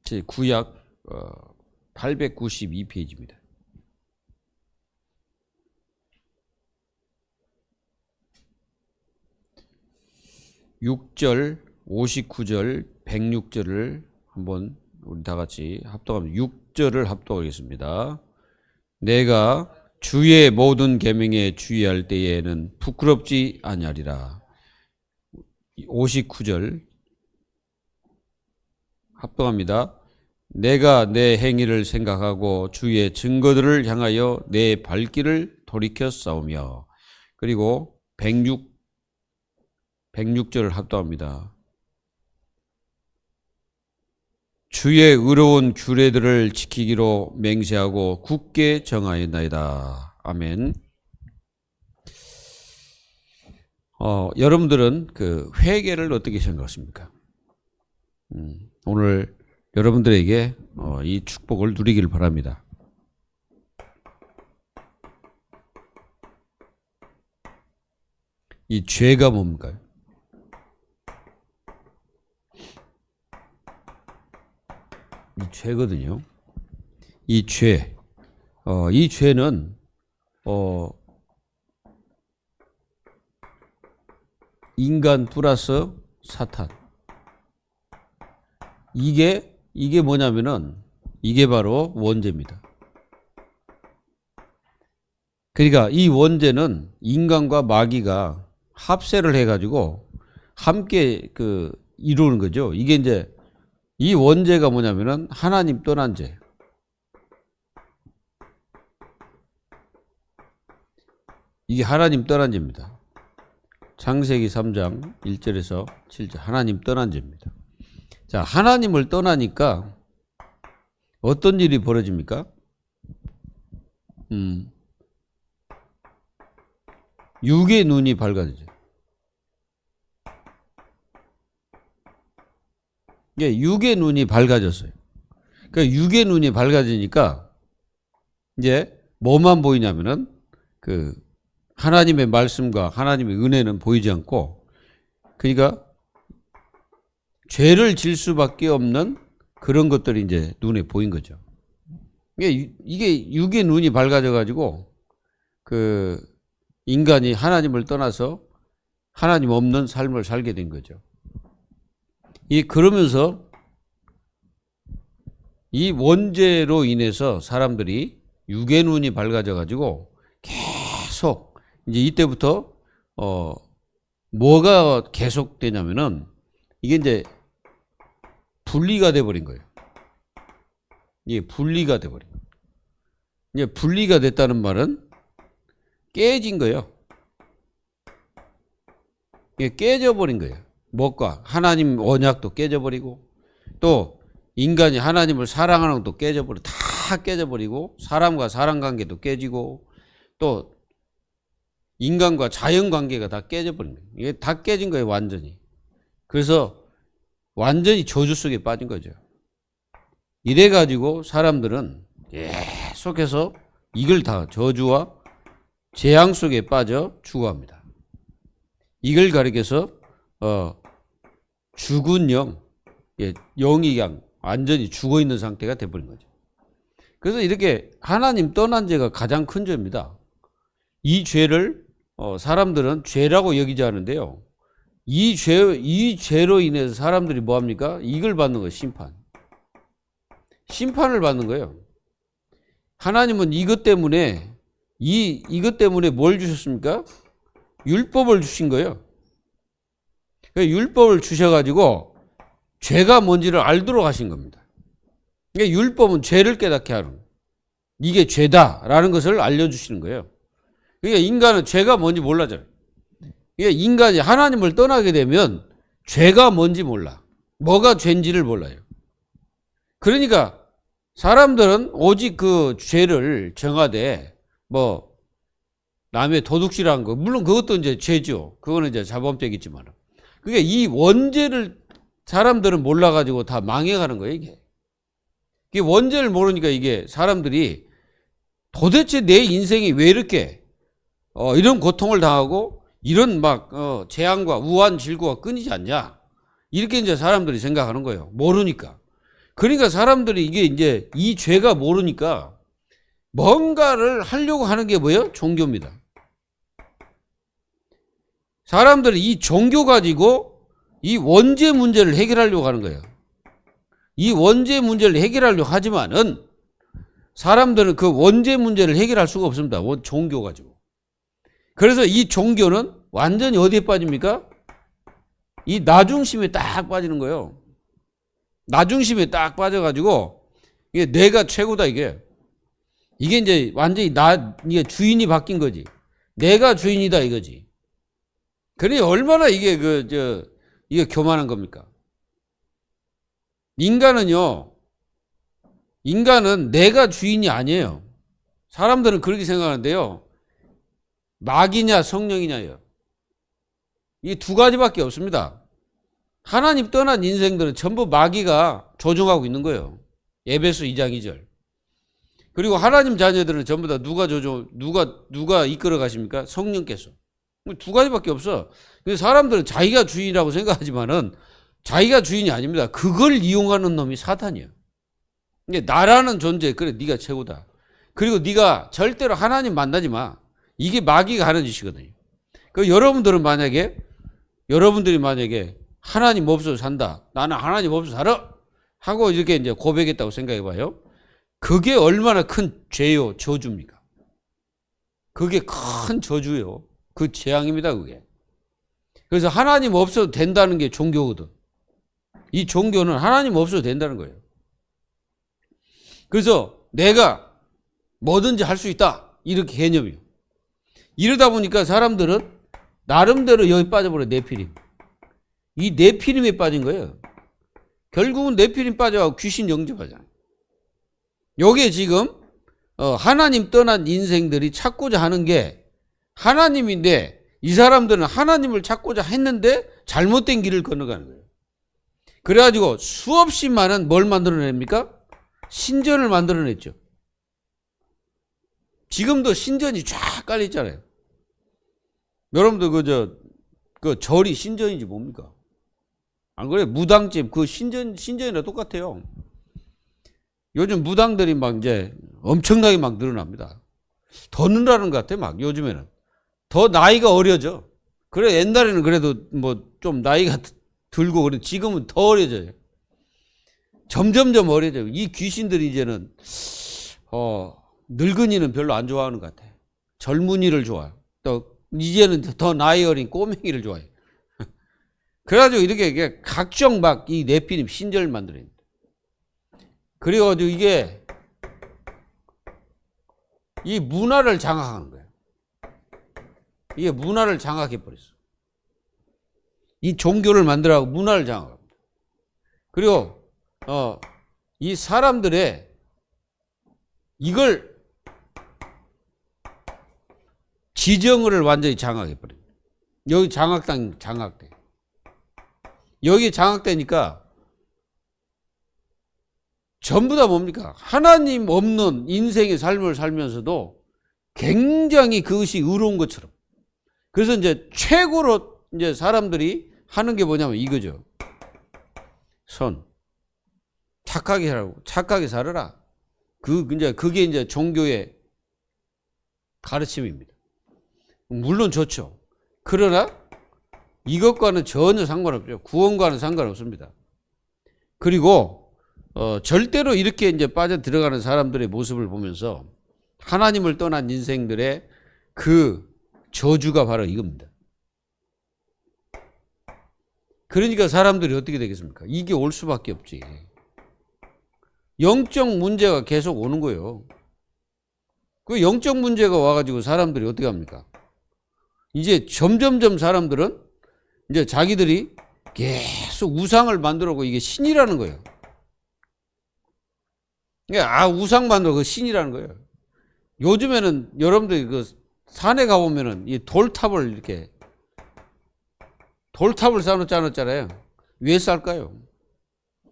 제 구약 892페이지입니다. (6절) 59절 106절을 한번 우리 다 같이 합독하면 6절을 합독하겠습니다. 내가 주의 모든 계명에 주의할 때에는 부끄럽지 아니하리라. 59절 합독합니다. 내가 내 행위를 생각하고 주의 증거들을 향하여 내 발길을 돌이켜 싸우며. 그리고 106절을 합독합니다. 주의 의로운 규례들을 지키기로 맹세하고 굳게 정하였나이다. 아멘. 여러분들은 그 회개를 어떻게 생각하십니까? 오늘 여러분들에게 이 축복을 누리기를 바랍니다. 이 죄가 뭡니까? 이 죄거든요. 이 죄. 이 죄는 인간 플러스 사탄. 이게 뭐냐면은 이게 바로 원죄입니다. 그러니까 이 원죄는 인간과 마귀가 합세를 해가지고 함께 이루는 거죠. 이게 이제 이 원죄가 뭐냐면은 하나님 떠난 죄. 이게 하나님 떠난 죄입니다. 창세기 3장 1절에서 7절 하나님 떠난 죄입니다. 자, 하나님을 떠나니까 어떤 일이 벌어집니까? 육의 눈이 밝아지죠. 예, 육의 눈이 밝아졌어요. 그러니까 육의 눈이 밝아지니까 이제 뭐만 보이냐면은 하나님의 말씀과 하나님의 은혜는 보이지 않고, 그러니까 죄를 질 수밖에 없는 그런 것들이 이제 눈에 보인 거죠. 이게 육의 눈이 밝아져 가지고 인간이 하나님을 떠나서 하나님 없는 삶을 살게 된 거죠. 그러면서 이 원죄로 인해서 사람들이 육의 눈이 밝아져 가지고 계속 이제 이때부터 뭐가 계속되냐면은 이게 이제 분리가 돼 버린 거예요. 이게 분리가 돼 버린 거예요. 이제 분리가 됐다는 말은 깨진 거예요. 이게 깨져 버린 거예요. 뭐가? 하나님 언약도 깨져버리고, 또 인간이 하나님을 사랑하는 것도 깨져버리고, 다 깨져버리고, 사람과 사람 관계도 깨지고, 또 인간과 자연 관계가 다 깨져버린 거예요. 이게 다 깨진 거예요, 완전히. 그래서 완전히 저주 속에 빠진 거죠. 이래가지고 사람들은 계속해서 이걸 다 저주와 재앙 속에 빠져 죽어갑니다. 이걸 가리켜서 죽은 영, 영이 그냥 완전히 죽어있는 상태가 돼버린 거죠. 그래서 이렇게 하나님 떠난 죄가 가장 큰 죄입니다. 이 죄를 사람들은 죄라고 여기지 않은데요. 이 죄로 인해서 사람들이 뭐합니까? 이걸 받는 거예요. 심판을 받는 거예요. 하나님은 이것 때문에 뭘 주셨습니까? 율법을 주신 거예요. 율법을 주셔가지고 죄가 뭔지를 알도록 하신 겁니다. 그러니까 율법은 죄를 깨닫게 하는, 이게 죄다라는 것을 알려주시는 거예요. 그러니까 인간은 죄가 뭔지 몰라져요. 그러니까 인간이 하나님을 떠나게 되면 죄가 뭔지 몰라. 뭐가 죄인지를 몰라요. 그러니까 사람들은 오직 그 죄를 정하되 남의 도둑질하는 거, 물론 그것도 이제 죄죠. 그거는 이제 자범죄겠지만. 그러니까 이 원죄를 사람들은 몰라가지고 다 망해가는 거예요, 이게. 이게 원죄를 모르니까 이게 사람들이 도대체 내 인생이 왜 이렇게, 이런 고통을 당하고 이런 재앙과 우한 질고가 끊이지 않냐. 이렇게 이제 사람들이 생각하는 거예요. 모르니까. 그러니까 사람들이 이게 이제 이 죄가 모르니까 뭔가를 하려고 하는 게 뭐예요? 종교입니다. 사람들이 이 종교 가지고 이 원죄 문제를 해결하려고 하는 거예요. 이 원죄 문제를 해결하려고 하지만은 사람들은 그 원죄 문제를 해결할 수가 없습니다. 종교 가지고. 그래서 이 종교는 완전히 어디에 빠집니까? 이 나중심에 딱 빠지는 거예요. 나중심에 딱 빠져가지고 이게 내가 최고다 이게. 이게 이제 완전히 이게 주인이 바뀐 거지. 내가 주인이다 이거지. 그러니 얼마나 이게 이게 교만한 겁니까? 인간은 내가 주인이 아니에요. 사람들은 그렇게 생각하는데요. 마귀냐 성령이냐요. 이 두 가지밖에 없습니다. 하나님 떠난 인생들은 전부 마귀가 조종하고 있는 거예요. 에베소 2장 2절. 그리고 하나님 자녀들은 전부 다 누가 이끌어 가십니까? 성령께서. 두 가지밖에 없어. 그래서 사람들은 자기가 주인이라고 생각하지만은 자기가 주인이 아닙니다. 그걸 이용하는 놈이 사탄이에요. 이게 나라는 존재, 그래 네가 최고다. 그리고 네가 절대로 하나님 만나지 마. 이게 마귀가 하는 짓이거든요. 그 여러분들이 만약에 하나님 없어서 산다. 나는 하나님 없어서 살아. 하고 이렇게 이제 고백했다고 생각해 봐요. 그게 얼마나 큰 죄요, 저주입니까? 그게 큰 저주요. 그 재앙입니다, 그게. 그래서 하나님 없어도 된다는 게 종교거든. 이 종교는 하나님 없어도 된다는 거예요. 그래서 내가 뭐든지 할 수 있다. 이렇게 개념이에요. 이러다 보니까 사람들은 나름대로 여기 빠져버려, 네피림. 이 네피림에 빠진 거예요. 결국은 네피림 빠져가고 귀신 영접하잖아요. 여기에 지금 하나님 떠난 인생들이 찾고자 하는 게 하나님인데 이 사람들은 하나님을 찾고자 했는데 잘못된 길을 건너가는 거예요. 그래가지고 수없이 많은 뭘 만들어냅니까? 신전을 만들어냈죠. 지금도 신전이 쫙 깔려있잖아요. 여러분들 그 절이 신전인지 뭡니까? 안 그래요? 무당집 그 신전이랑 똑같아요. 요즘 무당들이 막 이제 엄청나게 막 늘어납니다. 더 늘어나는 것 같아, 막 요즘에는. 더 나이가 어려져. 그래, 옛날에는 그래도 뭐 좀 나이가 들고 그래. 지금은 더 어려져요. 점점점 어려져요. 이 귀신들이 이제는, 늙은이는 별로 안 좋아하는 것 같아. 젊은이를 좋아해요. 또, 이제는 더 나이 어린 꼬맹이를 좋아해요. 그래가지고 이렇게 각종 막 이 네피림 신전을 만들어요. 그래가지고 이게 이 문화를 장악하는 거예요. 이게 문화를 장악해버렸어. 이 종교를 만들어가고 문화를 장악합니다. 그리고 이 사람들의 이걸 지정을 완전히 장악해버려요. 여기 장악돼. 여기 장악되니까 전부 다 뭡니까? 하나님 없는 인생의 삶을 살면서도 굉장히 그것이 의로운 것처럼. 그래서 이제 최고로 이제 사람들이 하는 게 뭐냐면 이거죠. 착하게 살아라. 그게 이제 종교의 가르침입니다. 물론 좋죠. 그러나 이것과는 전혀 상관없죠. 구원과는 상관없습니다. 그리고 절대로 이렇게 이제 빠져 들어가는 사람들의 모습을 보면서 하나님을 떠난 인생들의 그 저주가 바로 이겁니다. 그러니까 사람들이 어떻게 되겠습니까? 이게 올 수밖에 없지. 영적 문제가 계속 오는 거예요. 그 영적 문제가 와가지고 사람들이 어떻게 합니까? 이제 점점점 사람들은 이제 자기들이 계속 우상을 만들어고 이게 신이라는 거예요. 우상 만들어 그 신이라는 거예요. 요즘에는 여러분들이 그 산에 가보면은 이 돌탑을 쌓아놓잖아요. 왜 쌓을까요?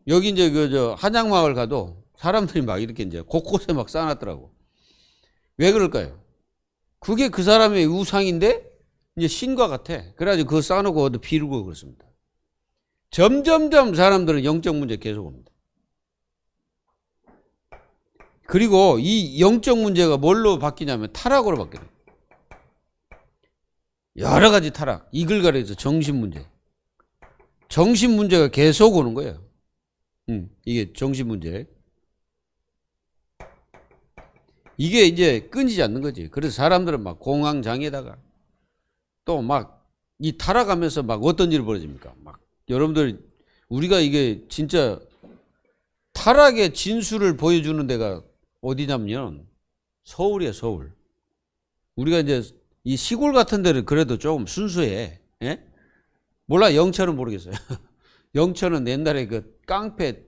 여기 이제 한양마을 가도 사람들이 막 이렇게 이제 곳곳에 막 쌓아놨더라고. 왜 그럴까요? 그게 그 사람의 우상인데 이제 신과 같아. 그래가지고 그거 쌓아놓고 어디 비르고 그렇습니다. 점점점 사람들은 영적 문제 계속 옵니다. 그리고 이 영적 문제가 뭘로 바뀌냐면 타락으로 바뀌어요. 여러 가지 타락, 이글 가려서 정신 문제. 정신 문제가 계속 오는 거예요. 이게 정신 문제. 이게 이제 끊이지 않는 거지. 그래서 사람들은 막 공황장애다가 또 막 이 타락하면서 막 어떤 일이 벌어집니까? 막 여러분들 우리가 이게 진짜 타락의 진수를 보여주는 데가 어디냐면 서울이야, 서울. 우리가 이제 이 시골 같은 데는 그래도 조금 순수해. 예? 몰라, 영천은 모르겠어요. 영천은 옛날에 그 깡패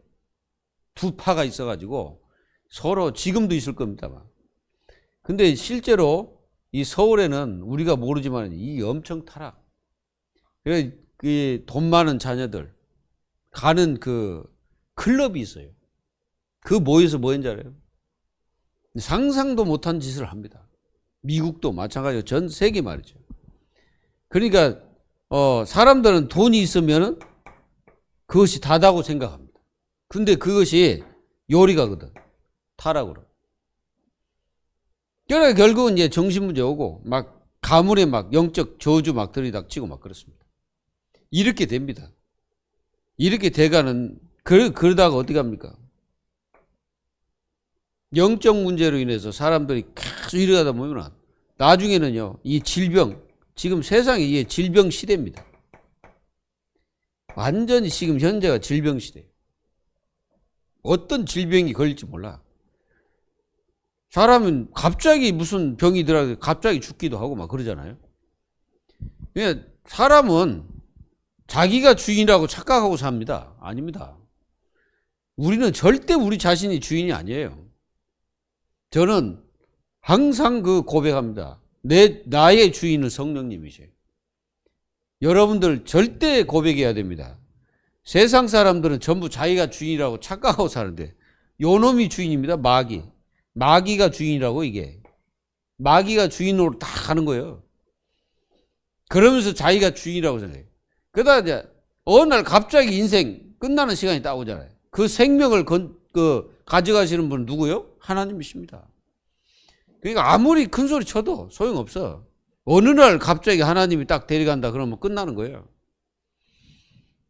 두 파가 있어가지고 서로 지금도 있을 겁니다. 근데 실제로 이 서울에는 우리가 모르지만 이 엄청 타락. 그 돈 많은 자녀들 가는 그 클럽이 있어요. 그 모여서 뭐 했는지 알아요? 상상도 못한 짓을 합니다. 미국도 마찬가지고 전 세계 말이죠. 그러니까 사람들은 돈이 있으면 그것이 다다고 생각합니다. 근데 그것이 요리가거든. 타락으로. 그러니까 결국은 이제 정신문제 오고 막 가문에 막 영적 저주 막 들이닥치고 막 그렇습니다. 이렇게 됩니다. 이렇게 돼가는 그러다가 어떻게 합니까? 영적 문제로 인해서 사람들이 계속 이러다 보면 나중에는요, 이 질병, 지금 세상이 이게 질병 시대입니다. 완전히 지금 현재가 질병 시대예요. 어떤 질병이 걸릴지 몰라. 사람은 갑자기 무슨 병이 들어서 갑자기 죽기도 하고 막 그러잖아요. 그러니까 사람은 자기가 주인이라고 착각하고 삽니다. 아닙니다. 우리는 절대 우리 자신이 주인이 아니에요. 저는 항상 그 고백합니다. 나의 주인은 성령님이세요. 여러분들 절대 고백해야 됩니다. 세상 사람들은 전부 자기가 주인이라고 착각하고 사는데 요놈이 주인입니다. 마귀가 주인이라고. 이게 마귀가 주인으로 다 가는 거예요. 그러면서 자기가 주인이라고 생각해요. 그러다 이제 어느 날 갑자기 인생 끝나는 시간이 딱 오잖아요. 그 생명을 가져가시는 분은 누구요? 하나님이십니다. 그러니까 아무리 큰 소리 쳐도 소용없어. 어느 날 갑자기 하나님이 딱 데려간다 그러면 끝나는 거예요.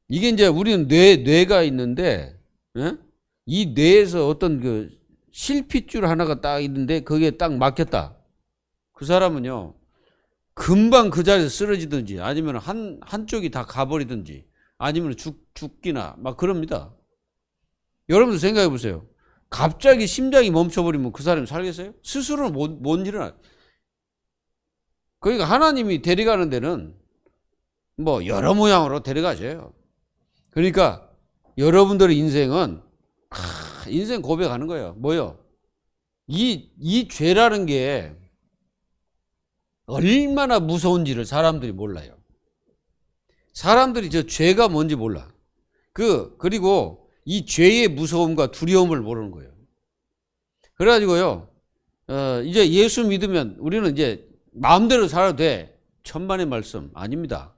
이게 이제 우리는 뇌가 있는데, 예? 이 뇌에서 어떤 그 실핏줄 하나가 딱 있는데 거기에 딱 막혔다. 그 사람은요, 금방 그 자리에서 쓰러지든지 아니면 한쪽이 다 가버리든지 아니면 죽기나 막 그럽니다. 여러분들 생각해 보세요. 갑자기 심장이 멈춰버리면 그 사람이 살겠어요? 스스로는 못 일어나. 그러니까 하나님이 데려가는 데는 뭐 여러 모양으로 데려가셔요. 그러니까 여러분들의 인생은 인생 고백하는 거예요. 뭐요? 이 죄라는 게 얼마나 무서운지를 사람들이 몰라요. 사람들이 저 죄가 뭔지 몰라. 그리고 이 죄의 무서움과 두려움을 모르는 거예요. 그래가지고요, 이제 예수 믿으면 우리는 이제 마음대로 살아도 돼. 천만의 말씀 아닙니다.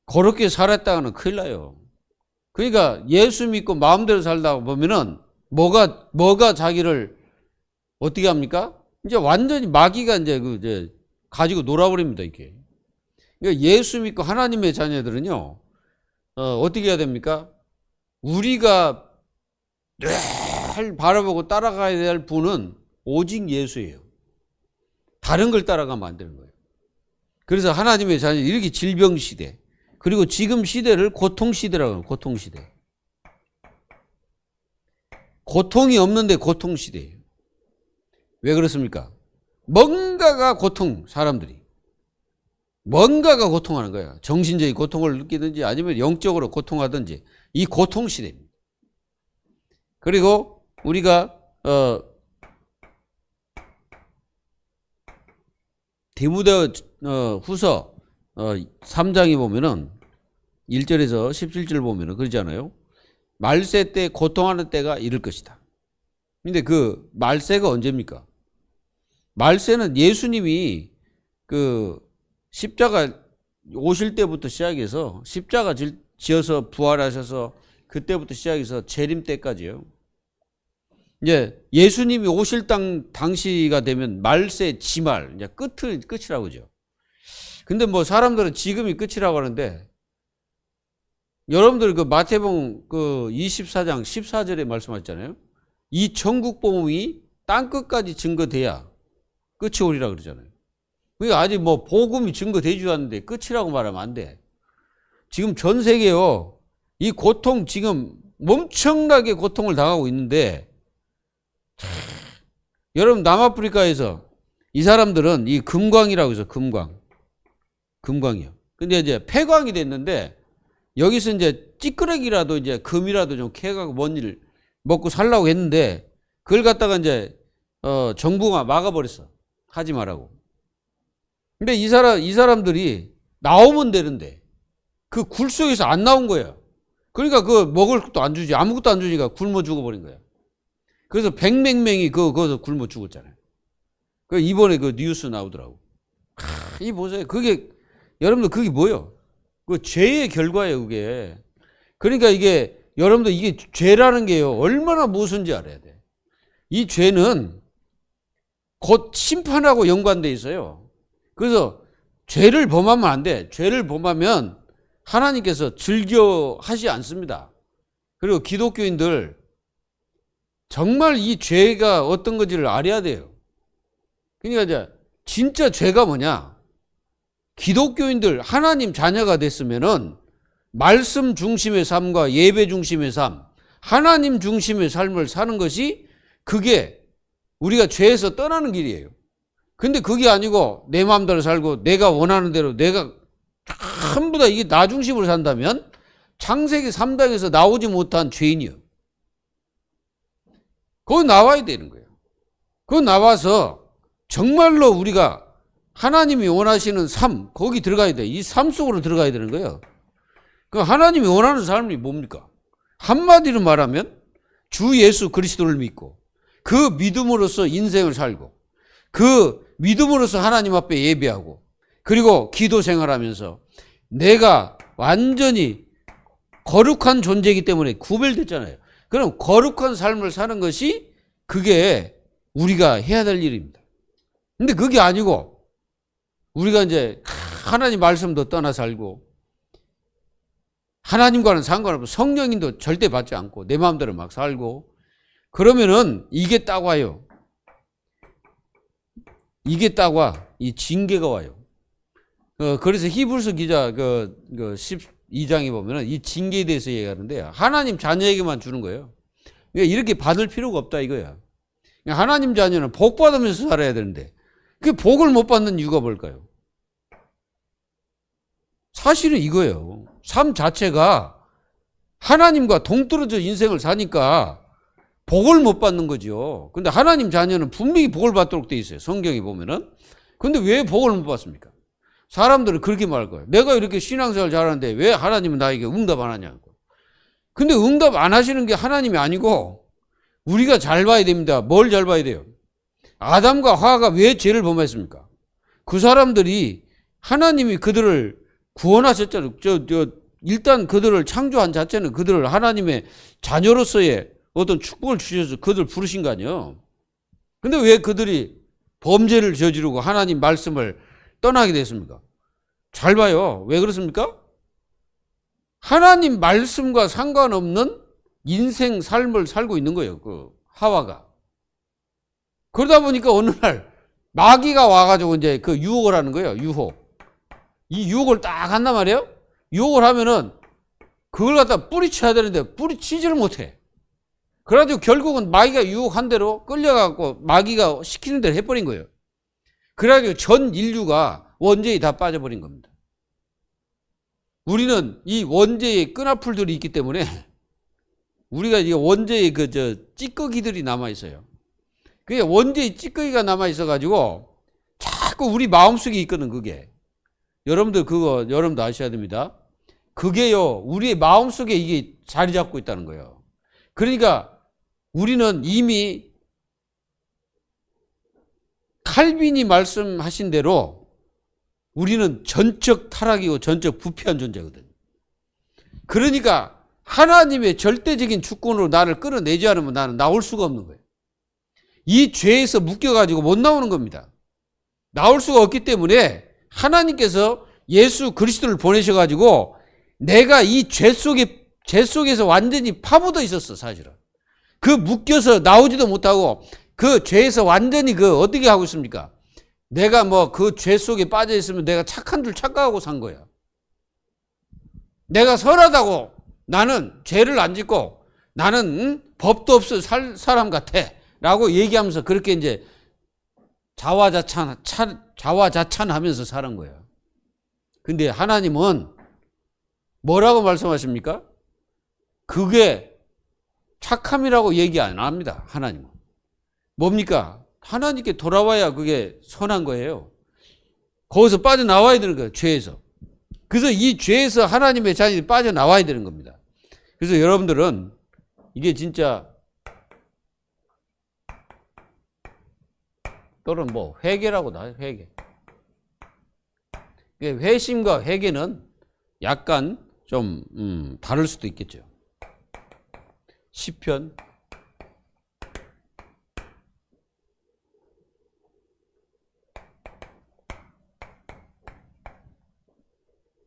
그렇게 살았다가는 큰일 나요. 그러니까 예수 믿고 마음대로 살다 보면은 뭐가 자기를 어떻게 합니까? 이제 완전히 마귀가 이제 가지고 놀아버립니다, 이렇게. 그러니까 예수 믿고 하나님의 자녀들은요, 어떻게 해야 됩니까? 우리가 늘 바라보고 따라가야 될 분은 오직 예수예요. 다른 걸 따라가면 안 되는 거예요. 그래서 하나님의 자녀, 이렇게 질병 시대, 그리고 지금 시대를 고통 시대라고 해요. 고통 시대. 고통이 없는데 고통 시대예요. 왜 그렇습니까? 뭔가가 사람들이. 뭔가가 고통하는 거야. 정신적인 고통을 느끼든지 아니면 영적으로 고통하든지. 이 고통 시대입니다. 그리고 우리가, 디모데 후서 3장에 보면은 1절에서 17절 보면은 그러잖아요. 말세 때 고통하는 때가 이를 것이다. 근데 그 말세가 언제입니까? 말세는 예수님이 그 십자가 오실 때부터 시작해서 십자가 지어서 부활하셔서 그때부터 시작해서 재림 때까지요. 이제 예수님이 오실 당시가 되면 말세 지말, 이제 끝이라고 그러죠. 근데 뭐 사람들은 지금이 끝이라고 하는데, 여러분들 그 마태복음 그 24장 14절에 말씀하셨잖아요. 이 천국 복음이 땅 끝까지 증거돼야 끝이 오리라 그러잖아요. 그러니까 아직 뭐 복음이 증거되지도 않는데 끝이라고 말하면 안 돼. 지금 전 세계요, 이 고통 지금 엄청나게 고통을 당하고 있는데, 여러분 남아프리카에서 이 사람들은 이 금광이라고 해서 금광이요. 근데 이제 폐광이 됐는데 여기서 이제 찌끄레기라도 이제 금이라도 좀 캐가고 뭔 일 먹고 살라고 했는데 그걸 갖다가 이제 정부가 막아버렸어. 하지 말라고. 근데 이 사람들이 나오면 되는데 그 굴 속에서 안 나온 거예요. 그러니까 그 먹을 것도 안 주지, 아무것도 안 주니까 굶어 죽어버린 거야. 그래서 백몇 명이 거기서 굶어 죽었잖아요. 그 이번에 그 뉴스 나오더라고. 이 보세요. 그게 여러분들 그게 뭐예요? 그 죄의 결과예요, 그게. 그러니까 이게 여러분들 이게 죄라는 게요, 얼마나 무슨지 알아야 돼. 이 죄는 곧 심판하고 연관돼 있어요. 그래서 죄를 범하면 안 돼. 죄를 범하면 하나님께서 즐겨 하지 않습니다. 그리고 기독교인들 정말 이 죄가 어떤 건지를 알아야 돼요. 그러니까 이제 진짜 죄가 뭐냐? 기독교인들 하나님 자녀가 됐으면은 말씀 중심의 삶과 예배 중심의 삶, 하나님 중심의 삶을 사는 것이 그게 우리가 죄에서 떠나는 길이에요. 근데 그게 아니고 내 마음대로 살고 내가 원하는 대로 내가 전부 다 이게 나 중심으로 산다면 창세기 3장에서 나오지 못한 죄인이요. 거기 나와야 되는 거예요. 그거 나와서 정말로 우리가 하나님이 원하시는 삶, 거기 들어가야 돼. 이 삶 속으로 들어가야 되는 거예요. 그 하나님이 원하는 삶이 뭡니까? 한마디로 말하면 주 예수 그리스도를 믿고 그 믿음으로써 인생을 살고 그 믿음으로써 하나님 앞에 예배하고 그리고 기도 생활하면서 내가 완전히 거룩한 존재이기 때문에 구별됐잖아요. 그럼 거룩한 삶을 사는 것이 그게 우리가 해야 될 일입니다. 근데 그게 아니고 우리가 이제 하나님 말씀도 떠나 살고 하나님과는 상관없고 성령님도 절대 받지 않고 내 마음대로 막 살고 그러면은 이게 딱 와요. 이게 딱 와. 이 징계가 와요. 그래서 히브리서 기자 그 12장에 보면은 이 징계에 대해서 얘기하는데 하나님 자녀에게만 주는 거예요. 그러니까 이렇게 받을 필요가 없다 이거야. 그러니까 하나님 자녀는 복 받으면서 살아야 되는데 그 복을 못 받는 이유가 뭘까요? 사실은 이거예요. 삶 자체가 하나님과 동떨어져 인생을 사니까 복을 못 받는 거죠. 근데 하나님 자녀는 분명히 복을 받도록 돼 있어요. 성경에 보면은. 근데 왜 복을 못 받습니까? 사람들은 그렇게 말할 거예요. 내가 이렇게 신앙생활 잘하는데 왜 하나님은 나에게 응답 안 하냐고. 근데 응답 안 하시는 게 하나님이 아니고 우리가 잘 봐야 됩니다. 뭘 잘 봐야 돼요? 아담과 하와가 왜 죄를 범했습니까? 그 사람들이 하나님이 그들을 구원하셨잖아요. 일단 그들을 창조한 자체는 그들을 하나님의 자녀로서의 어떤 축복을 주셔서 그들 부르신 거 아니에요. 근데 왜 그들이 범죄를 저지르고 하나님 말씀을 떠나게 됐습니까? 잘 봐요. 왜 그렇습니까? 하나님 말씀과 상관없는 인생 삶을 살고 있는 거예요. 그 하와가. 그러다 보니까 어느 날 마귀가 와가지고 이제 그 유혹을 하는 거예요. 유혹. 이 유혹을 딱 한단 말이에요. 유혹을 하면은 그걸 갖다 뿌리쳐야 되는데 뿌리치지를 못해. 그래가지고 결국은 마귀가 유혹한 대로 끌려가고 마귀가 시키는 대로 해버린 거예요. 그래가지고 전 인류가 원죄에 다 빠져버린 겁니다. 우리는 이 원죄의 끈앞풀들이 있기 때문에 우리가 이 원죄의 찌꺼기들이 남아있어요. 그게 원죄의 찌꺼기가 남아있어가지고 자꾸 우리 마음속에 있거든, 그게. 여러분도 아셔야 됩니다. 그게요, 우리의 마음속에 이게 자리 잡고 있다는 거예요. 그러니까 우리는 이미 칼빈이 말씀하신 대로 우리는 전적 타락이고 전적 부패한 존재거든요. 그러니까 하나님의 절대적인 주권으로 나를 끌어내지 않으면 나는 나올 수가 없는 거예요. 이 죄에서 묶여가지고 못 나오는 겁니다. 나올 수가 없기 때문에 하나님께서 예수 그리스도를 보내셔가지고 내가 이 죄 속에서 완전히 파묻어 있었어, 사실은. 그 묶여서 나오지도 못하고 그 죄에서 완전히 어떻게 하고 있습니까? 내가 뭐 그 죄 속에 빠져 있으면 내가 착한 줄 착각하고 산 거야. 내가 선하다고 나는 죄를 안 짓고 나는 법도 없을 사람 같아. 라고 얘기하면서 그렇게 이제 자화자찬하면서 사는 거야. 근데 하나님은 뭐라고 말씀하십니까? 그게 착함이라고 얘기 안 합니다. 하나님은. 뭡니까? 하나님께 돌아와야 그게 선한 거예요. 거기서 빠져나와야 되는 거예요. 죄에서. 그래서 이 죄에서 하나님의 자녀이 빠져나와야 되는 겁니다. 그래서 여러분들은 이게 진짜 또는 뭐 회개라고 나와요. 회개. 회심과 회개는 약간 좀 다를 수도 있겠죠. 시편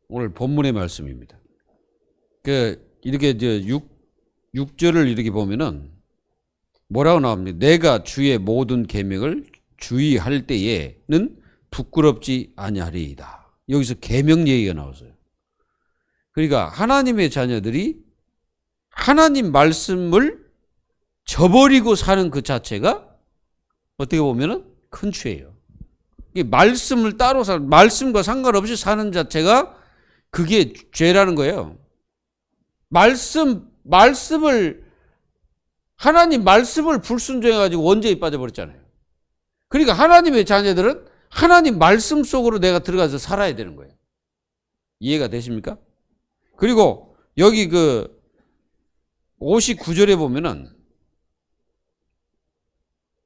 '오늘 본문의 말씀입니다. 이렇게 이제 6절을 이렇게 보면은 뭐라고 나옵니까? 내가 주의 모든 계명을 주의할 때에는 부끄럽지 아니하리이다. 여기서 계명 얘기가 나왔어요. 그러니까 하나님의 자녀들이 하나님 말씀을 저버리고 사는 그 자체가 어떻게 보면은 큰 죄예요. 말씀을 따로 말씀과 상관없이 사는 자체가 그게 죄라는 거예요. 하나님 말씀을 불순종해가지고 원죄에 빠져버렸잖아요. 그러니까 하나님의 자녀들은 하나님 말씀 속으로 내가 들어가서 살아야 되는 거예요. 이해가 되십니까? 그리고 여기 59절에 보면은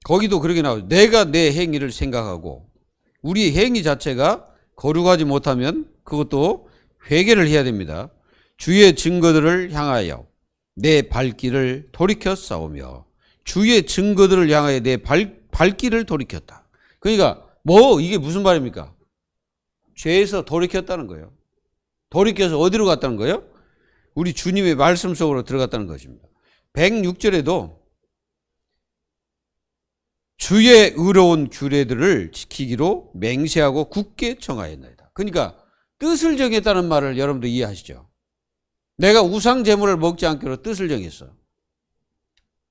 거기도 그렇게 나와요. 내가 내 행위를 생각하고 우리 행위 자체가 거룩하지 못하면 그것도 회개를 해야 됩니다. 주의 증거들을 향하여 내 발길을 돌이켜 싸우며 주의 증거들을 향하여 내 발길을 돌이켰다. 그러니까 이게 무슨 말입니까? 죄에서 돌이켰다는 거예요. 돌이켜서 어디로 갔다는 거예요? 우리 주님의 말씀 속으로 들어갔다는 것입니다. 106절에도 주의 의로운 규례들을 지키기로 맹세하고 굳게 정하였나이다. 그러니까 뜻을 정했다는 말을 여러분도 이해하시죠? 내가 우상 제물을 먹지 않기로 뜻을 정했어.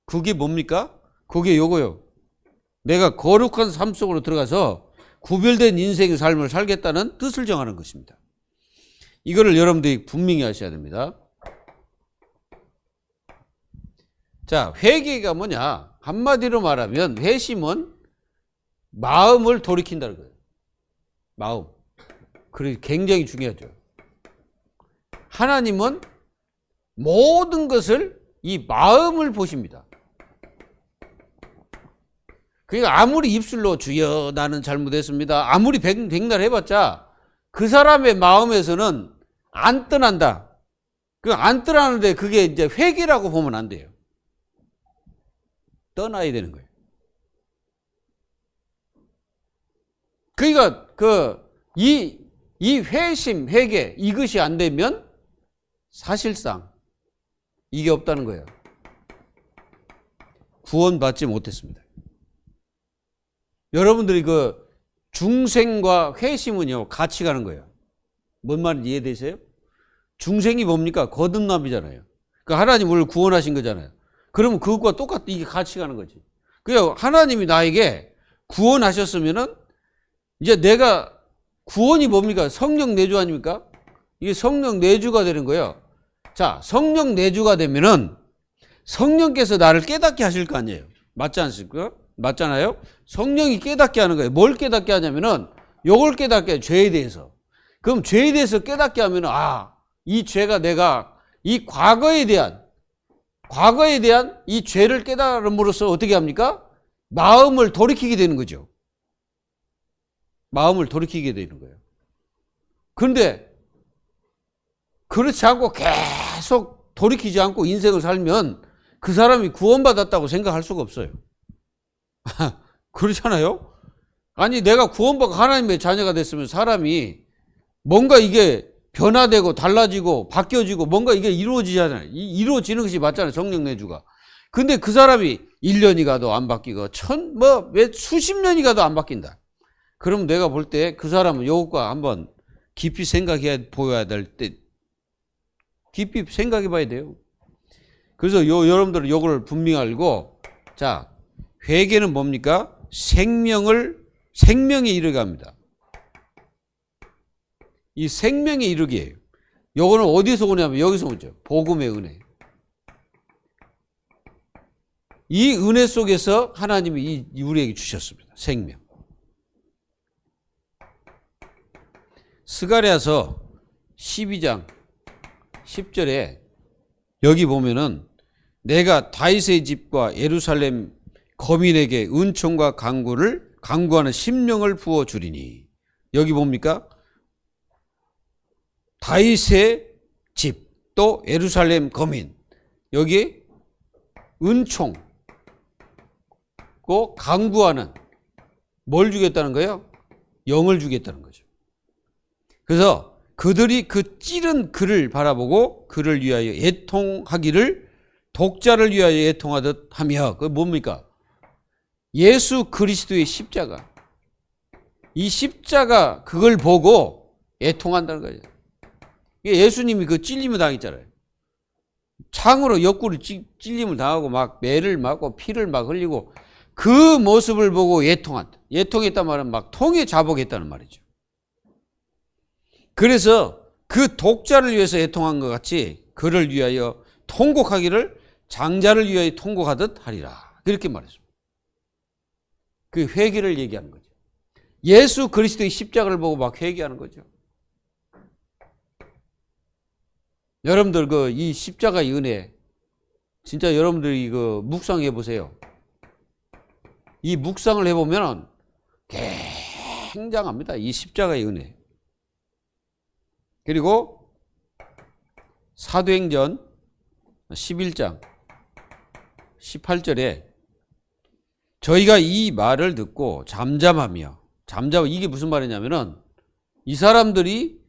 그게 뭡니까? 그게 요거요. 내가 거룩한 삶 속으로 들어가서 구별된 인생의 삶을 살겠다는 뜻을 정하는 것입니다. 이거를 여러분들이 분명히 하셔야 됩니다. 자, 회개가 뭐냐? 한마디로 말하면 회심은 마음을 돌이킨다는 거예요. 마음. 그게 굉장히 중요하죠. 하나님은 모든 것을 이 마음을 보십니다. 그러니까 아무리 입술로 주여 나는 잘못했습니다. 아무리 백날 해봤자 그 사람의 마음에서는 안 떠난다. 안 떠나는데 그게 이제 회개라고 보면 안 돼요. 떠나야 되는 거예요. 그러니까 이 회심, 회개 이것이 안 되면 사실상 이게 없다는 거예요. 구원받지 못했습니다. 여러분들이 중생과 회심은요 같이 가는 거예요. 뭔 말인지 이해되세요? 중생이 뭡니까? 거듭남이잖아요. 그러니까 하나님 우리를 구원하신 거잖아요. 그러면 그것과 똑같이 이게 같이 가는 거지. 그래서 하나님이 나에게 구원하셨으면은 이제 내가 구원이 뭡니까? 성령 내주 아닙니까? 이게 성령 내주가 되는 거예요. 자, 성령 내주가 되면은 성령께서 나를 깨닫게 하실 거 아니에요. 맞지 않습니까? 맞잖아요? 성령이 깨닫게 하는 거예요. 뭘 깨닫게 하냐면은 요걸 깨닫게 해요. 죄에 대해서. 그럼 죄에 대해서 깨닫게 하면은 이 죄가 내가 이 과거에 대한 이 죄를 깨달음으로써 어떻게 합니까? 마음을 돌이키게 되는 거죠. 마음을 돌이키게 되는 거예요. 그런데 그렇지 않고 계속 돌이키지 않고 인생을 살면 그 사람이 구원받았다고 생각할 수가 없어요. 그렇잖아요? 아니, 내가 구원받고 하나님의 자녀가 됐으면 사람이 뭔가 이게 변화되고 달라지고 바뀌어지고 뭔가 이게 이루어지잖아요. 이루어지는 것이 맞잖아요. 성령 내주가. 근데 그 사람이 1년이 가도 안 바뀌고 왜 수십 년이 가도 안 바뀐다. 그럼 내가 볼 때 그 사람은 요것과 한번 깊이 생각해 보여야 될 때 깊이 생각해 봐야 돼요. 그래서 여러분들은 요걸 분명히 알고, 자, 회개는 뭡니까? 생명에 이르게 합니다. 이 생명에 이르기예요. 요거는 어디서 오냐면 여기서 오죠. 복음의 은혜. 이 은혜 속에서 하나님이 우리에게 주셨습니다. 생명. 스가랴서 12장 10절에 여기 보면은 내가 다윗의 집과 예루살렘 거민에게 은총과 강구하는 심령을 부어 주리니. 여기 뭡니까? 다윗의 집 또 예루살렘 거민, 여기 은총 강구하는 뭘 주겠다는 거예요? 영을 주겠다는 거죠. 그래서 그들이 그 찌른 글을 바라보고 그를 위하여 애통하기를 독자를 위하여 애통하듯 하며, 그게 뭡니까? 예수 그리스도의 십자가. 이 십자가 그걸 보고 애통한다는 거예요. 예수님이 그 찔림을 당했잖아요. 창으로 옆구리 찔림을 당하고 막 매를 맞고 피를 막 흘리고 그 모습을 보고 애통한다. 애통했단 말은 막 통에 자복했다는 말이죠. 그래서 그 독자를 위해서 애통한 것 같이 그를 위하여 통곡하기를 장자를 위하여 통곡하듯 하리라. 그렇게 말했습니다. 그 회개를 얘기하는 거죠. 예수 그리스도의 십자가를 보고 막 회개하는 거죠. 여러분들 이 십자가의 은혜, 진짜 여러분들이 묵상해 보세요. 이 묵상을 해보면 굉장합니다. 이 십자가의 은혜. 그리고 사도행전 11장 18절에 저희가 이 말을 듣고 이게 무슨 말이냐면은 이 사람들이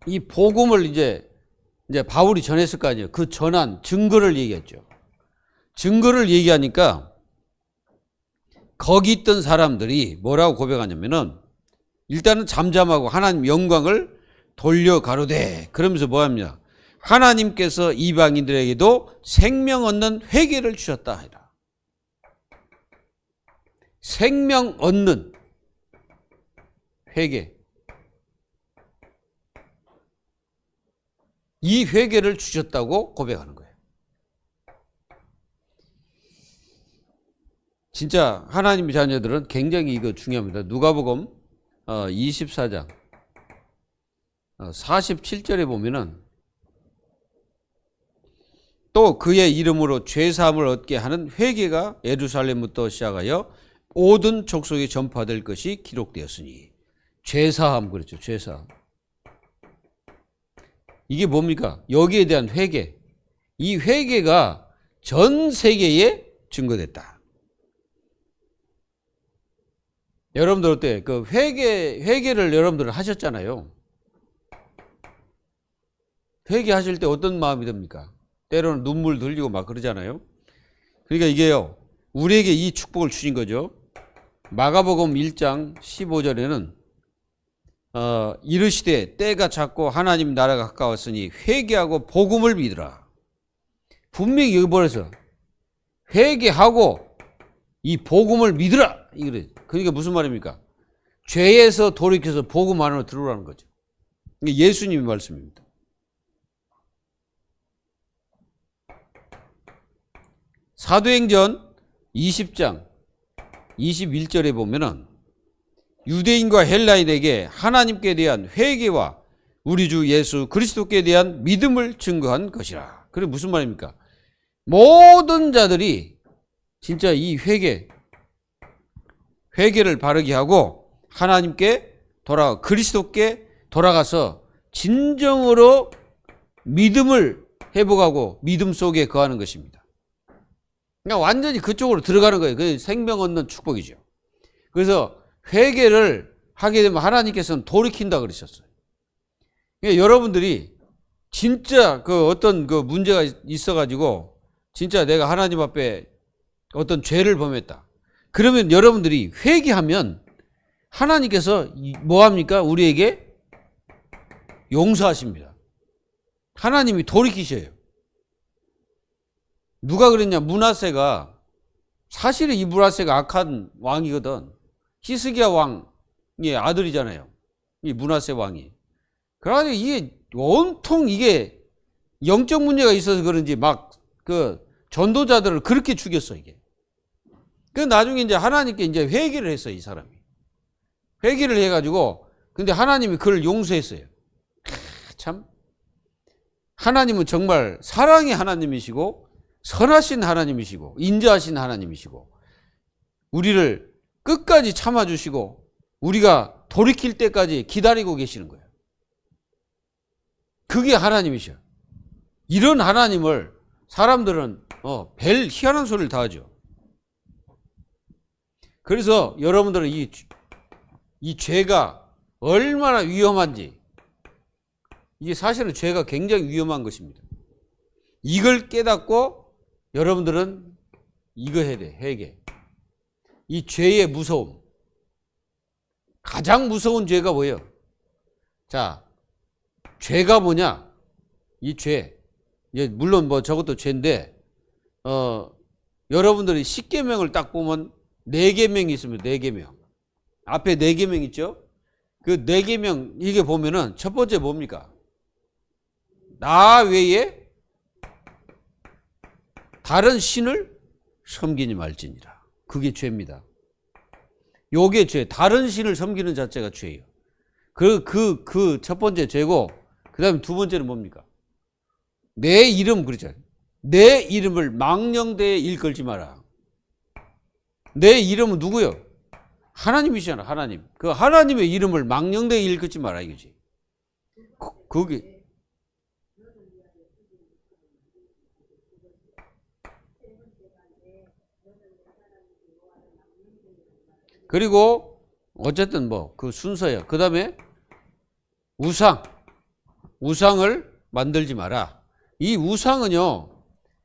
이 복음을 이제 바울이 전했을 거 아니에요. 그 전한 증거를 얘기했죠. 증거를 얘기하니까 거기 있던 사람들이 뭐라고 고백하냐면은 일단은 잠잠하고 하나님 영광을 돌려 가로되, 그러면서 뭐 합니까? 하나님께서 이방인들에게도 생명 얻는 회개를 주셨다 하리라. 생명 얻는 회개. 이 회개를 주셨다고 고백하는 거예요. 진짜 하나님의 자녀들은 굉장히 이거 중요합니다. 누가복음 24장 47절에 보면은 또 그의 이름으로 죄사함을 얻게 하는 회개가 예루살렘부터 시작하여 모든 족속에 전파될 것이 기록되었으니. 죄사함, 그렇죠. 죄사함. 이게 뭡니까? 여기에 대한 회개. 이 회개가 전 세계에 증거됐다. 여러분들 어때? 회개를 여러분들 하셨잖아요. 회개하실 때 어떤 마음이 듭니까? 때로는 눈물 흘리고 막 그러잖아요. 그러니까 이게요, 우리에게 이 축복을 주신 거죠. 마가복음 1장 15절에는 이르시되 때가 찼고 하나님 나라가 가까웠으니 회개하고 복음을 믿으라. 분명히 여기 뭐래서 회개하고 이 복음을 믿으라. 이래. 그러니까 무슨 말입니까? 죄에서 돌이켜서 복음 안으로 들어오라는 거죠. 이게 예수님의 말씀입니다. 사도행전 20장 21절에 보면은 유대인과 헬라인에게 하나님께 대한 회개와 우리 주 예수 그리스도께 대한 믿음을 증거한 것이라. 그게 무슨 말입니까? 모든 자들이 진짜 이 회개를 바르게 하고 하나님께 그리스도께 돌아가서 진정으로 믿음을 회복하고 믿음 속에 거하는 것입니다. 그냥 완전히 그쪽으로 들어가는 거예요. 그 생명 얻는 축복이죠. 그래서 회개를 하게 되면 하나님께서는 돌이킨다 그러셨어요. 그러니까 여러분들이 진짜 그 어떤 그 문제가 있어가지고 진짜 내가 하나님 앞에 어떤 죄를 범했다. 그러면 여러분들이 회개하면 하나님께서 뭐 합니까? 우리에게 용서하십니다. 하나님이 돌이키셔요. 누가 그랬냐? 므낫세가, 사실은 이 므낫세가 악한 왕이거든. 히스기야 왕의 아들이잖아요. 이 므낫세 왕이. 그래가지고 이게 온통 이게 영적 문제가 있어서 그런지 막 그 전도자들을 그렇게 죽였어, 이게. 그 나중에 이제 하나님께 이제 회개를 했어요, 이 사람이. 회개를 해가지고, 근데 하나님이 그를 용서했어요. 참. 하나님은 정말 사랑의 하나님이시고, 선하신 하나님이시고, 인자하신 하나님이시고, 우리를 끝까지 참아주시고, 우리가 돌이킬 때까지 기다리고 계시는 거예요. 그게 하나님이셔. 이런 하나님을 사람들은 벨 희한한 소리를 다 하죠. 그래서 여러분들은 이 죄가 얼마나 위험한지, 이게 사실은 죄가 굉장히 위험한 것입니다. 이걸 깨닫고 여러분들은 이거 해야 돼. 회개. 이 죄의 무서움. 가장 무서운 죄가 뭐예요? 자, 죄가 뭐냐? 이 죄. 물론 뭐 저것도 죄인데, 여러분들이 십계명을 딱 보면 4계명이 있습니다. 4계명. 앞에 4계명 있죠? 그 4계명, 이게 보면은 첫 번째 뭡니까? 나 외에 다른 신을 섬기지 말지니라. 그게 죄입니다. 요게 죄. 다른 신을 섬기는 자체가 죄예요. 그 첫 번째 죄고, 그 다음에 두 번째는 뭡니까? 내 이름, 그러잖아요. 내 이름을 망령되에 일컬지 마라. 내 이름은 누구요? 하나님이시잖아, 하나님. 그 하나님의 이름을 망령되에 일컬지 마라, 이거지. 그게. 그리고, 어쨌든 뭐, 그 순서야. 그 다음에, 우상을 만들지 마라. 이 우상은요,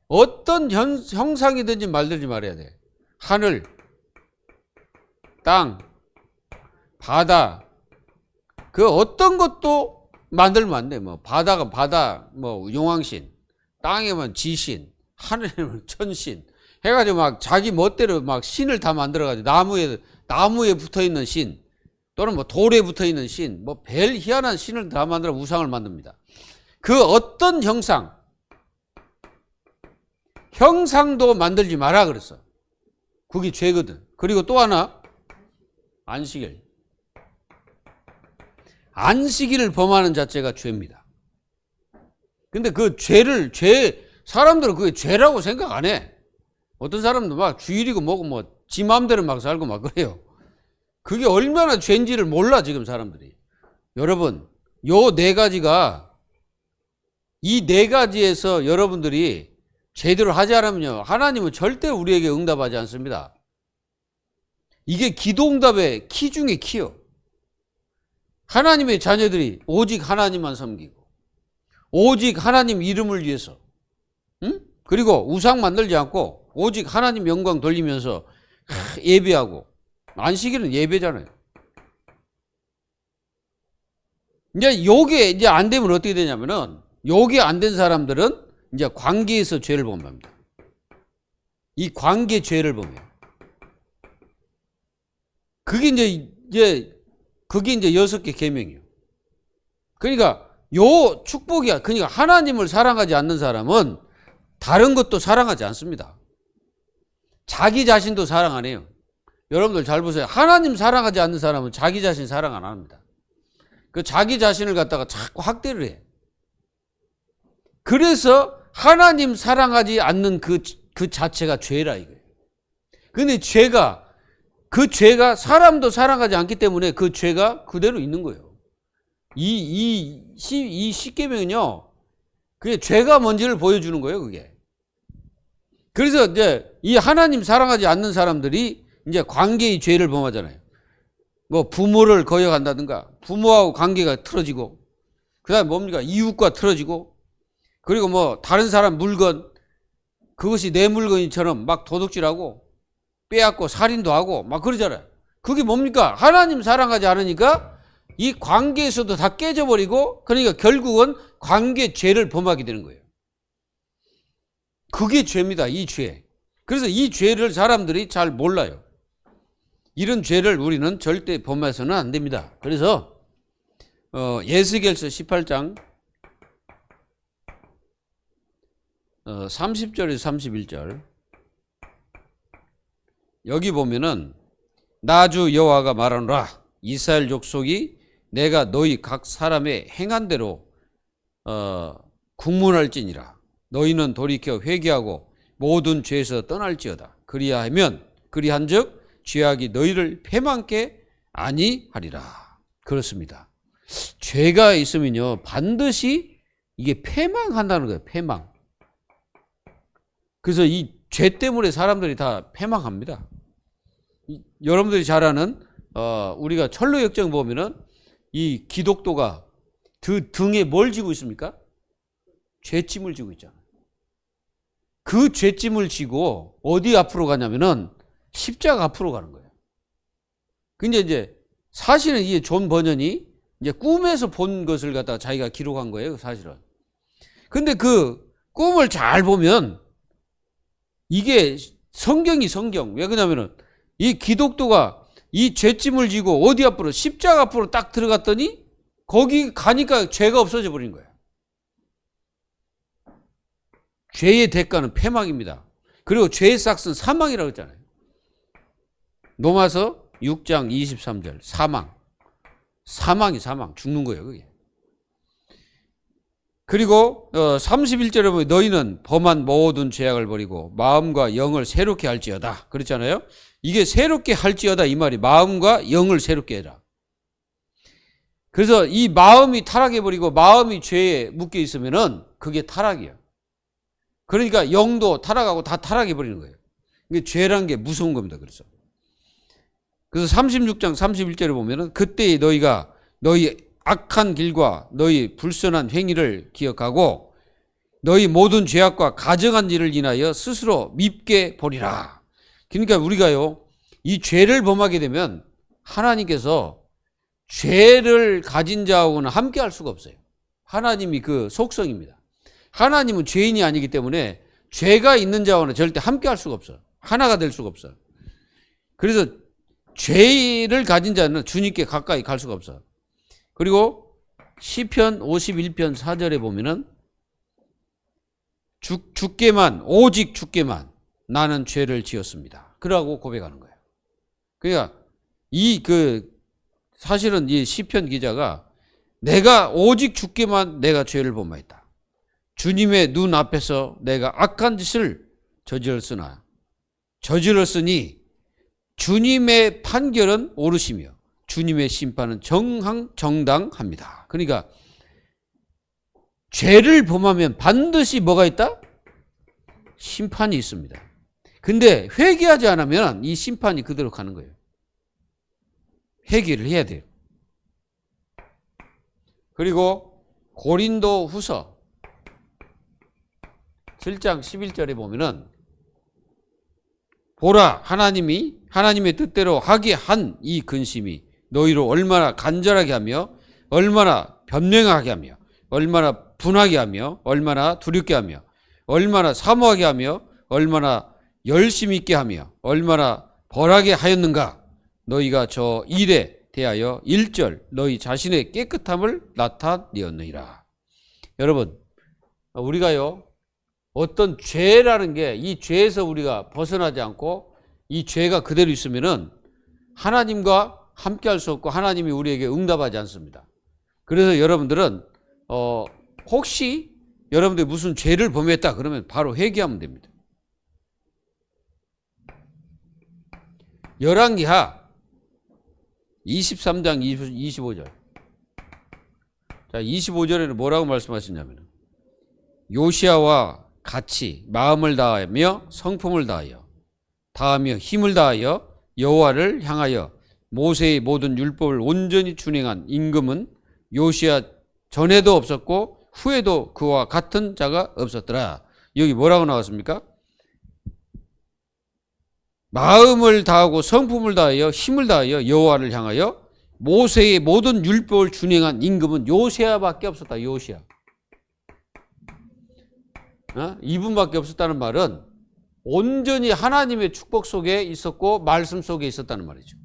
어떤 형상이든지 만들지 말아야 돼. 하늘, 땅, 바다, 그 어떤 것도 만들면 안 돼. 뭐, 바다가 바다, 뭐, 용왕신, 땅에만 지신, 하늘에만 천신, 해가지고 막 자기 멋대로 막 신을 다 만들어가지고 나무에 붙어 있는 신, 또는 뭐 돌에 붙어 있는 신, 뭐 별 희한한 신을 다 만들어 우상을 만듭니다. 그 어떤 형상도 만들지 마라 그랬어. 그게 죄거든. 그리고 또 하나, 안식일을 범하는 자체가 죄입니다. 근데 그 사람들은 그게 죄라고 생각 안 해. 어떤 사람도 막 주일이고 뭐고 뭐 지 마음대로 막 살고 막 그래요. 그게 얼마나 죄인지를 몰라, 지금 사람들이. 여러분, 요 4가지가, 이 4가지에서 여러분들이 제대로 하지 않으면요, 하나님은 절대 우리에게 응답하지 않습니다. 이게 기도응답의 키 중에 키요. 하나님의 자녀들이 오직 하나님만 섬기고, 오직 하나님 이름을 위해서, 응? 그리고 우상 만들지 않고 오직 하나님 영광 돌리면서 예배하고. 안식일은 예배잖아요. 이제 요게 이제 안 되면 어떻게 되냐면은, 요게 안 된 사람들은 이제 관계에서 죄를 범합니다. 이 관계 죄를 범해요. 그게 이제 6개 계명이에요. 그러니까 요 축복이야. 그러니까 하나님을 사랑하지 않는 사람은 다른 것도 사랑하지 않습니다. 자기 자신도 사랑 안 해요. 여러분들 잘 보세요. 하나님 사랑하지 않는 사람은 자기 자신 사랑 안 합니다. 그 자기 자신을 갖다가 자꾸 학대를 해. 그래서 하나님 사랑하지 않는 그 자체가 죄라 이거예요. 근데 그 죄가 사람도 사랑하지 않기 때문에 그 죄가 그대로 있는 거예요. 이 십계명은요, 그게 죄가 뭔지를 보여주는 거예요, 그게. 그래서 이제 이 하나님 사랑하지 않는 사람들이 이제 관계의 죄를 범하잖아요. 뭐 부모를 거역한다든가 부모하고 관계가 틀어지고 그다음에 뭡니까? 이웃과 틀어지고 그리고 뭐 다른 사람 물건 그것이 내 물건처럼 막 도둑질하고 빼앗고 살인도 하고 막 그러잖아요. 그게 뭡니까? 하나님 사랑하지 않으니까 이 관계에서도 다 깨져버리고 그러니까 결국은 관계 죄를 범하게 되는 거예요. 그게 죄입니다. 이 죄. 그래서 이 죄를 사람들이 잘 몰라요. 이런 죄를 우리는 절대 범해서는 안 됩니다. 그래서 에스겔서 18장 30절에서 31절 여기 보면은 나주 여호와가 말하노라 이스라엘 족속이 내가 너희 각 사람의 행한 대로 국문할지니라 너희는 돌이켜 회개하고 모든 죄에서 떠날지어다 그리한즉 죄악이 너희를 패망케 아니하리라. 그렇습니다. 죄가 있으면요 반드시 이게 패망한다는 거예요. 패망. 그래서 이 죄 때문에 사람들이 다 패망합니다. 여러분들이 잘 아는 우리가 철로역정 보면은 이 기독도가 등에 뭘 지고 있습니까? 죄짐을 지고 있잖아요. 그 죄짐을 지고 어디 앞으로 가냐면은 십자가 앞으로 가는 거예요. 근데 이제 사실은 이게 존 버년이 이제 꿈에서 본 것을 갖다가 자기가 기록한 거예요, 사실은. 근데 그 꿈을 잘 보면 이게 성경이 성경. 왜 그러냐면은 이 기독도가 이 죄짐을 지고 어디 앞으로 십자가 앞으로 딱 들어갔더니 거기 가니까 죄가 없어져 버린 거예요. 죄의 대가는 패망입니다. 그리고 죄의 삭은 사망이라고 했잖아요. 로마서 6장 23절 사망이 사망 죽는 거예요. 그게. 그리고 31절에 보면 너희는 범한 모든 죄악을 버리고 마음과 영을 새롭게 할지어다. 그렇잖아요. 이게 새롭게 할지어다 이 말이 마음과 영을 새롭게 해라. 그래서 이 마음이 타락해버리고 마음이 죄에 묶여 있으면은 그게 타락이에요. 그러니까 영도 타락하고 다 타락해버리는 거예요. 이게 죄라는 게 무서운 겁니다. 그래서 36장 31절에 보면은 그때 너희가 너희 악한 길과 너희 불선한 행위를 기억하고 너희 모든 죄악과 가증한 일을 인하여 스스로 밉게 보리라. 그러니까 우리가요 이 죄를 범하게 되면 하나님께서 죄를 가진 자하고는 함께 할 수가 없어요. 하나님이 그 속성입니다. 하나님은 죄인이 아니기 때문에 죄가 있는 자와는 절대 함께 할 수가 없어요. 하나가 될 수가 없어요. 그래서 죄를 가진 자는 주님께 가까이 갈 수가 없어요. 그리고 시편 51편 4절에 보면은 오직 주께만 나는 죄를 지었습니다. 그러고 고백하는 거예요. 그러니까 사실은 이 시편 기자가 내가 오직 주께만 내가 죄를 범하였다. 주님의 눈 앞에서 내가 악한 짓을 저질렀으니 주님의 판결은 옳으시며 주님의 심판은 정당합니다. 그러니까 죄를 범하면 반드시 뭐가 있다? 심판이 있습니다. 근데 회개하지 않으면 이 심판이 그대로 가는 거예요. 회개를 해야 돼요. 그리고 고린도 후서 7장 11절에 보면은 보라 하나님의 뜻대로 하게 한 이 근심이 너희로 얼마나 간절하게 하며 얼마나 변명하게 하며 얼마나 분하게 하며 얼마나 두렵게 하며 얼마나 사모하게 하며 얼마나 열심히 있게 하며 얼마나 벌하게 하였는가. 너희가 저 일에 대하여 1절 너희 자신의 깨끗함을 나타내었느니라. 여러분 우리가요 어떤 죄라는 게 이 죄에서 우리가 벗어나지 않고 이 죄가 그대로 있으면은 하나님과 함께 할 수 없고 하나님이 우리에게 응답하지 않습니다. 그래서 여러분들은 혹시 여러분들이 무슨 죄를 범했다 그러면 바로 회개하면 됩니다. 열왕기하 23장 25절. 자, 25절에는 뭐라고 말씀하시냐면 요시아와 같이 마음을 다하며 성품을 다하며 힘을 다하여 여호와를 향하여 모세의 모든 율법을 온전히 준행한 임금은 요시야 전에도 없었고 후에도 그와 같은 자가 없었더라. 여기 뭐라고 나왔습니까? 마음을 다하고 성품을 다하여 힘을 다하여 여호와를 향하여 모세의 모든 율법을 준행한 임금은 요시야밖에 없었다. 요시야. 이분밖에 없었다는 말은 온전히 하나님의 축복 속에 있었고 말씀 속에 있었다는 말이죠.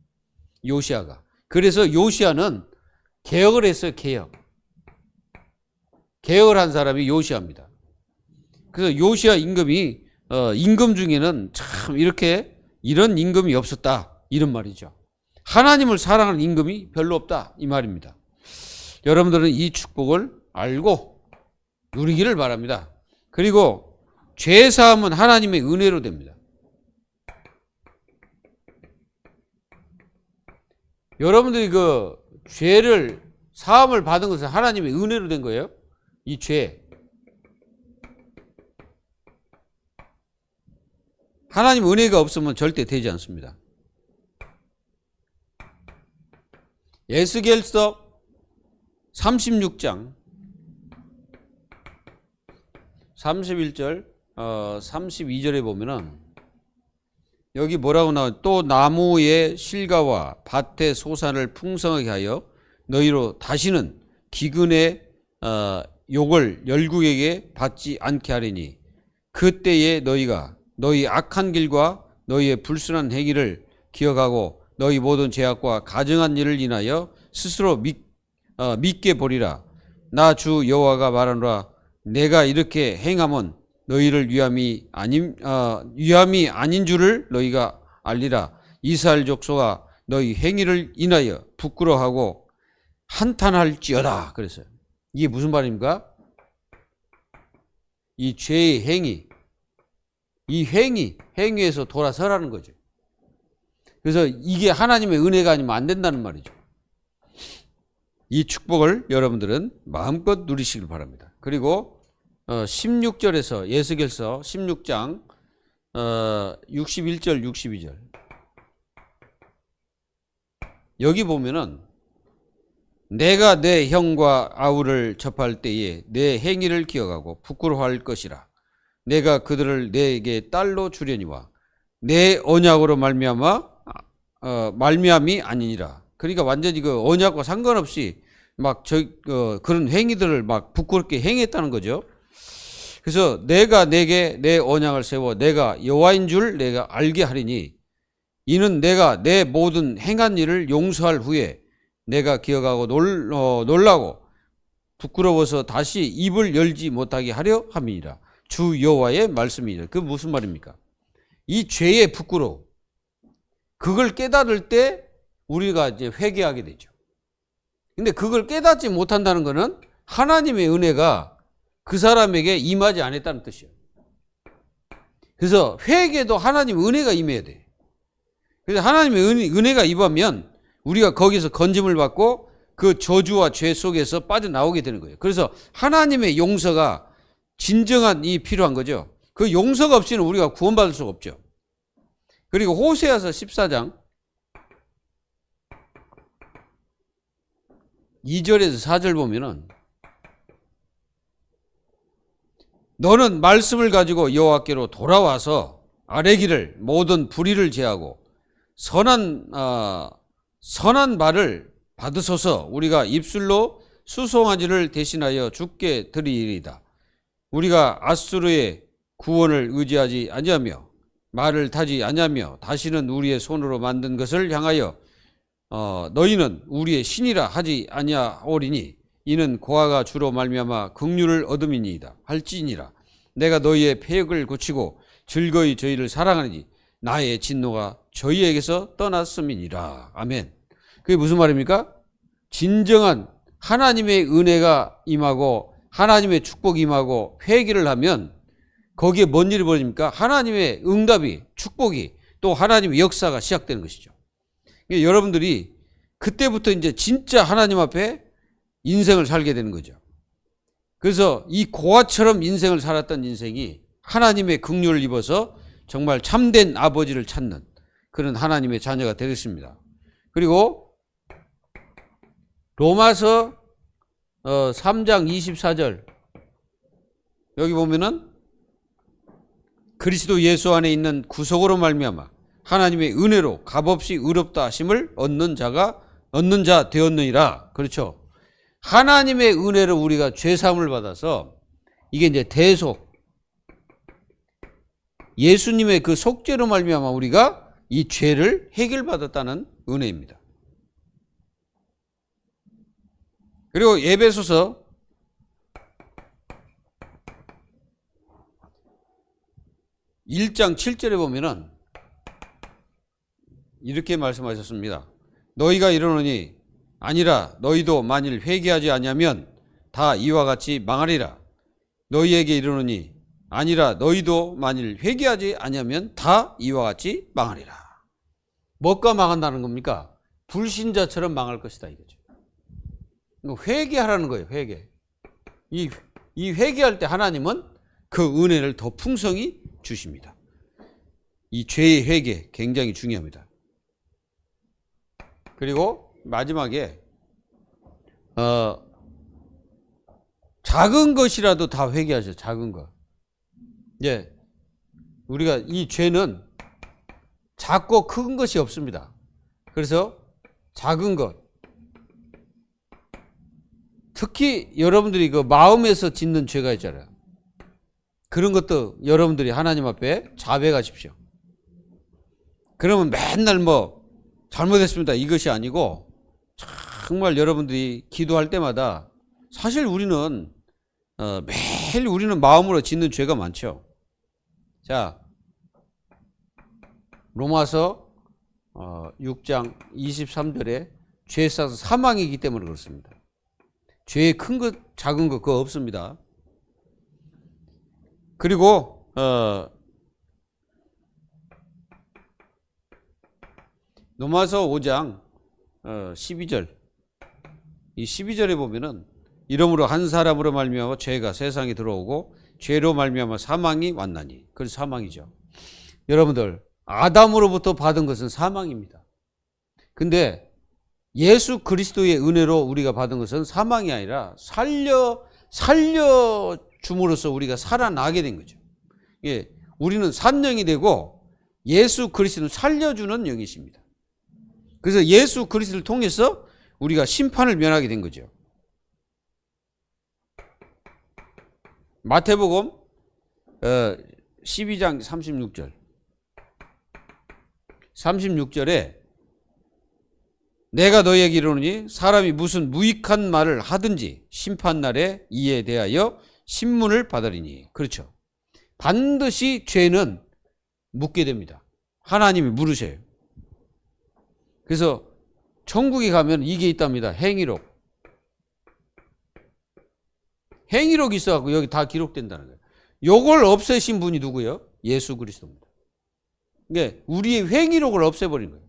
요시야가. 그래서 요시야는 개혁을 했어요. 개혁을 한 사람이 요시야입니다. 그래서 요시야 임금이 임금 중에는 참 이런 임금이 없었다 이런 말이죠. 하나님을 사랑하는 임금이 별로 없다 이 말입니다. 여러분들은 이 축복을 알고 누리기를 바랍니다. 그리고 죄 사함은 하나님의 은혜로 됩니다. 여러분들이 그 죄를 사함을 받은 것은 하나님의 은혜로 된 거예요. 이 죄. 하나님 은혜가 없으면 절대 되지 않습니다. 에스겔서 36장 31절 32절에 보면은 여기 뭐라고 나와요? 또 나무의 실과와 밭의 소산을 풍성하게 하여 너희로 다시는 기근의 욕을 열국에게 받지 않게 하리니 그때에 너희가 너희 악한 길과 너희의 불순한 행위를 기억하고 너희 모든 죄악과 가증한 일을 인하여 스스로 믿게 보리라. 나 주 여호와가 말하노라. 내가 이렇게 행함은 너희를 위함이 아닌 줄을 너희가 알리라. 이스라엘 족속아 너희 행위를 인하여 부끄러워하고 한탄할지어다. 그랬어요. 이게 무슨 말입니까? 이 죄의 행위, 이 행위에서 돌아서라는 거죠. 그래서 이게 하나님의 은혜가 아니면 안 된다는 말이죠. 이 축복을 여러분들은 마음껏 누리시길 바랍니다. 그리고 16절에서 에스겔서 16장 61절 62절 여기 보면은 내가 내 형과 아우를 접할 때에 내 행위를 기억하고 부끄러워할 것이라. 내가 그들을 내게 딸로 주려니와 내 언약으로 말미암이 아니니라. 그러니까 완전히 그 언약과 상관없이 막 그런 행위들을 막 부끄럽게 행했다는 거죠. 그래서 내가 내게 내 언약을 세워 내가 여호와인 줄 내가 알게 하리니 이는 내가 내 모든 행한 일을 용서할 후에 내가 기억하고 놀라고 부끄러워서 다시 입을 열지 못하게 하려 함이니라. 주 여호와의 말씀이니라. 그 무슨 말입니까? 이 죄의 부끄러움, 그걸 깨달을 때 우리가 이제 회개하게 되죠. 근데 그걸 깨닫지 못한다는 것은 하나님의 은혜가 그 사람에게 임하지 않았다는 뜻이에요. 그래서 회개도 하나님의 은혜가 임해야 돼. 그래서 하나님의 은혜가 임하면 우리가 거기서 건짐을 받고 그 저주와 죄 속에서 빠져나오게 되는 거예요. 그래서 하나님의 용서가 진정한 이 필요한 거죠. 그 용서가 없이는 우리가 구원받을 수가 없죠. 그리고 호세아서 14장 2절에서 4절 보면은 너는 말씀을 가지고 여호와께로 돌아와서 아뢰기를 모든 불의를 제하고 선한 말을 받으소서. 우리가 입술로 수송아지를 대신하여 주께 드리리이다. 우리가 아수르의 구원을 의지하지 아니하며 말을 타지 아니하며 다시는 우리의 손으로 만든 것을 향하여 너희는 우리의 신이라 하지 아니하오리니 이는 고아가 주로 말미암아 긍휼을 얻음이니이다 할지니라. 내가 너희의 패역을 고치고 즐거이 저희를 사랑하니 나의 진노가 저희에게서 떠났음이니라. 아멘. 그게 무슨 말입니까? 진정한 하나님의 은혜가 임하고 하나님의 축복이 임하고 회개를 하면 거기에 뭔 일이 벌어집니까? 하나님의 응답이, 축복이, 또 하나님의 역사가 시작되는 것이죠. 그러니까 여러분들이 그때부터 이제 진짜 하나님 앞에 인생을 살게 되는 거죠. 그래서 이 고아처럼 인생을 살았던 인생이 하나님의 긍휼을 입어서 정말 참된 아버지를 찾는 그런 하나님의 자녀가 되겠습니다. 그리고 로마서 3장 24절 여기 보면은 그리스도 예수 안에 있는 구속으로 말미암아 하나님의 은혜로 값없이 의롭다 하심을 얻는 자 되었느니라. 그렇죠. 하나님의 은혜로 우리가 죄사함을 받아서 이게 이제 대속 예수님의 그 속죄로 말미암아 우리가 이 죄를 해결받았다는 은혜입니다. 그리고 에베소서 1장 7절에 보면은 이렇게 말씀하셨습니다. 너희가 이르노니 아니라 너희도 만일 회개하지 아니하면 다 이와 같이 망하리라. 너희에게 이르노니 아니라 너희도 만일 회개하지 아니하면 다 이와 같이 망하리라. 뭐가 망한다는 겁니까? 불신자처럼 망할 것이다 이거죠. 회개하라는 거예요. 회개. 이 회개할 때 하나님은 그 은혜를 더 풍성히 주십니다. 이 죄의 회개 굉장히 중요합니다. 그리고 마지막에 작은 것이라도 다 회개하죠. 작은 것. 예, 우리가 이 죄는 작고 큰 것이 없습니다. 그래서 작은 것, 특히 여러분들이 그 마음에서 짓는 죄가 있잖아요. 그런 것도 여러분들이 하나님 앞에 자백하십시오. 그러면 맨날 뭐 잘못했습니다 이것이 아니고 정말 여러분들이 기도할 때마다 사실 우리는 매일 우리는 마음으로 짓는 죄가 많죠. 자, 로마서 6장 23절에 죄에 싸서 사망이기 때문에 그렇습니다. 죄의 큰 것 작은 것 그거 없습니다. 그리고 로마서 5장 12절 이 12절에 보면은 이러므로 한 사람으로 말미암아 죄가 세상에 들어오고 죄로 말미암아 사망이 왔나니 그래서 사망이죠. 여러분들 아담으로부터 받은 것은 사망입니다. 근데 예수 그리스도의 은혜로 우리가 받은 것은 사망이 아니라 살려 줌으로써 우리가 살아나게 된 거죠. 예, 우리는 산 영이 되고 예수 그리스도는 살려주는 영이십니다. 그래서 예수 그리스도를 통해서 우리가 심판을 면하게 된 거죠. 마태복음 12장 36절에 내가 너희에게 이르노니 사람이 무슨 무익한 말을 하든지 심판날에 이에 대하여 신문을 받으리니. 그렇죠. 반드시 죄는 묻게 됩니다. 하나님이 물으셔요. 그래서 천국에 가면 이게 있답니다. 행위록. 행위록이 있어갖고 여기 다 기록된다는 거예요. 요걸 없애신 분이 누구예요? 예수 그리스도입니다. 그러니까 우리의 행위록을 없애버린 거예요.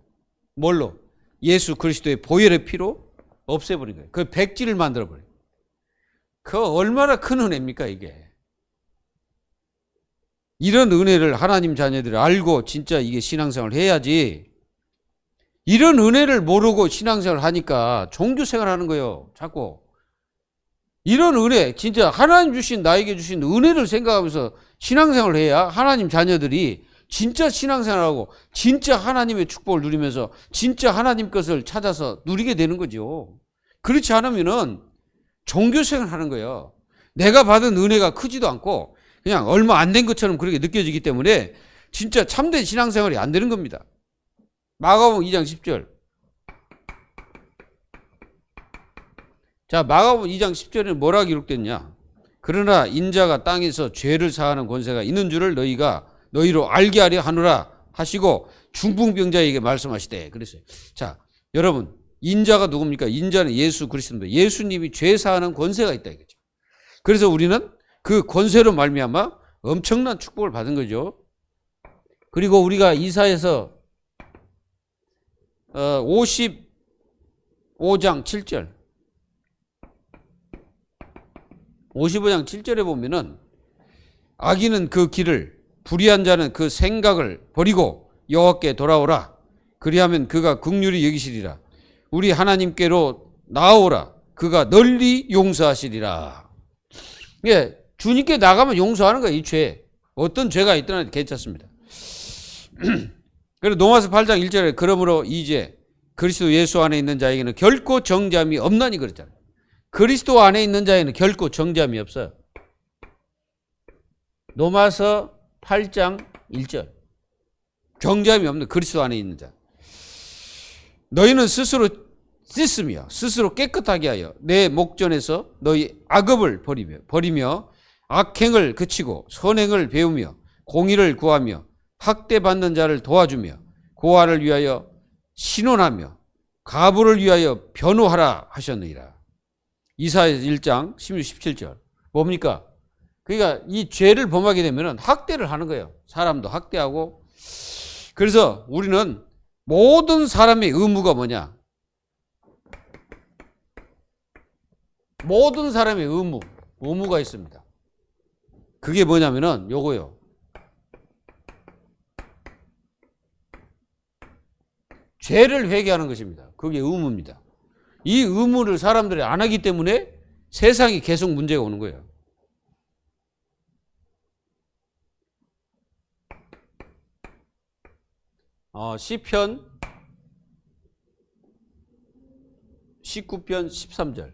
뭘로? 예수 그리스도의 보혈의 피로 없애버린 거예요. 그 백지를 만들어버려요. 그 얼마나 큰 은혜입니까 이게. 이런 은혜를 하나님 자녀들이 알고 진짜 이게 신앙생활을 해야지. 이런 은혜를 모르고 신앙생활을 하니까 종교생활 하는 거예요. 자꾸. 이런 은혜, 진짜 하나님 주신 나에게 주신 은혜를 생각하면서 신앙생활을 해야 하나님 자녀들이 진짜 신앙생활하고 진짜 하나님의 축복을 누리면서 진짜 하나님 것을 찾아서 누리게 되는 거죠. 그렇지 않으면은 종교생활 하는 거예요. 내가 받은 은혜가 크지도 않고 그냥 얼마 안 된 것처럼 그렇게 느껴지기 때문에 진짜 참된 신앙생활이 안 되는 겁니다. 마가복음 2장 10절. 자, 마가복음 2장 10절에는 뭐라 기록됐냐? 그러나 인자가 땅에서 죄를 사하는 권세가 있는 줄을 너희로 알게 하려 하노라 하시고 중풍병자에게 말씀하시되 그랬어요. 자, 여러분 인자가 누굽니까? 인자는 예수 그리스도입니다. 예수님이 죄 사하는 권세가 있다 이거죠. 그래서 우리는 그 권세로 말미암아 엄청난 축복을 받은 거죠. 그리고 우리가 이사야서 55장 7절 55장 7절에 보면은 악인은 그 길을, 불의한 자는 그 생각을 버리고 여호와께 돌아오라. 그리하면 그가 긍휼히 여기시리라. 우리 하나님께로 나아오라. 그가 널리 용서하시리라. 예, 주님께 나가면 용서하는 거예요. 이 죄. 어떤 죄가 있더라도 괜찮습니다. 그리고 로마서 8장 1절에 그러므로 이제 그리스도 예수 안에 있는 자에게는 결코 정죄함이 없나니 그랬잖아요. 그리스도 안에 있는 자에는 결코 정죄함이 없어요. 로마서 8장 1절. 정죄함이 없는 그리스도 안에 있는 자. 너희는 스스로 씻으며 스스로 깨끗하게 하여 내 목전에서 너희 악업을 버리며 악행을 그치고 선행을 배우며 공의를 구하며 학대받는 자를 도와주며 고아를 위하여 신원하며 가부를 위하여 변호하라 하셨느니라. 이사야 1장 16, 17절. 뭡니까? 그러니까 이 죄를 범하게 되면 학대를 하는 거예요. 사람도 학대하고. 그래서 우리는 모든 사람의 의무가 뭐냐? 모든 사람의 의무가 있습니다. 그게 뭐냐면은 요거요. 죄를 회개하는 것입니다. 그게 의무입니다. 이 의무를 사람들이 안 하기 때문에 세상이 계속 문제가 오는 거예요. 시편 19편 13절.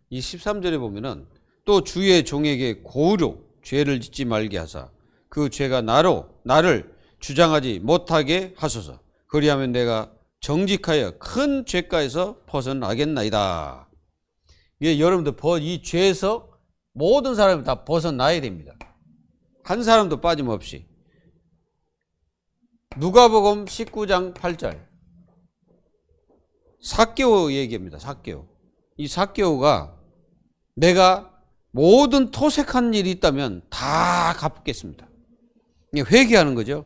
이 13절에 보면은 또 주의 종에게 고의로 죄를 짓지 말게 하사 그 죄가 나를 주장하지 못하게 하소서. 그리하면 내가 정직하여 큰 죄가에서 벗어나겠나이다. 이게 여러분들 이 죄에서 모든 사람이 다 벗어나야 됩니다. 한 사람도 빠짐없이. 누가복음 19장 8절. 삭개오 얘기입니다. 삭개오. 이 삭개오가 내가 모든 토색한 일이 있다면 다 갚겠습니다. 회개하는 거죠.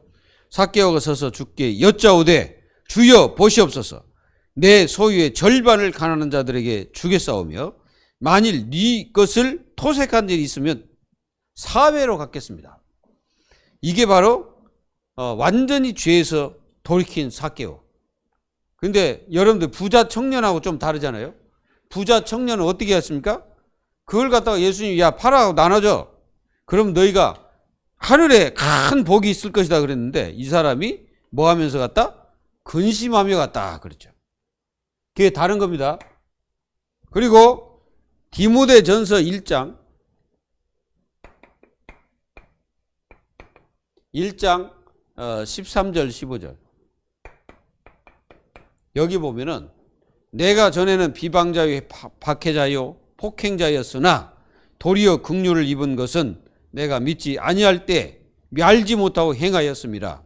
삭개오가 서서 주께 여짜오되 주여 보시옵소서. 내 소유의 절반을 가난한 자들에게 주겠사오며 만일 네 것을 토색한 일이 있으면 4배로 갚겠습니다. 이게 바로 완전히 죄에서 돌이킨 삭개오. 근데 여러분들 부자 청년하고 좀 다르잖아요. 부자 청년은 어떻게 했습니까? 그걸 갖다가 예수님이 야 팔아 나눠줘. 그럼 너희가 하늘에 큰 복이 있을 것이다 그랬는데 이 사람이 뭐 하면서 갔다? 근심하며 갔다 그랬죠. 그게 다른 겁니다. 그리고 디모데전서 1장 13절 15절. 여기 보면은 내가 전에는 비방자요 박해자요 폭행자였으나 도리어 긍휼을 입은 것은 내가 믿지 아니할 때 알지 못하고 행하였습니다.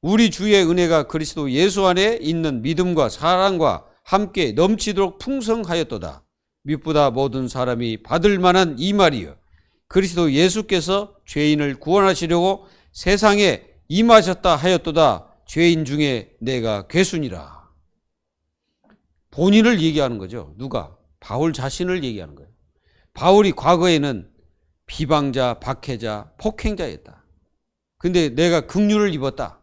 우리 주의 은혜가 그리스도 예수 안에 있는 믿음과 사랑과 함께 넘치도록 풍성하였도다. 믿보다 모든 사람이 받을 만한 이 말이여. 그리스도 예수께서 죄인을 구원하시려고 세상에 임하셨다 하였도다. 죄인 중에 내가 괴순이라. 본인을 얘기하는 거죠. 누가? 바울 자신을 얘기하는 거예요. 바울이 과거에는 비방자, 박해자, 폭행자였다. 근데 내가 긍휼을 입었다.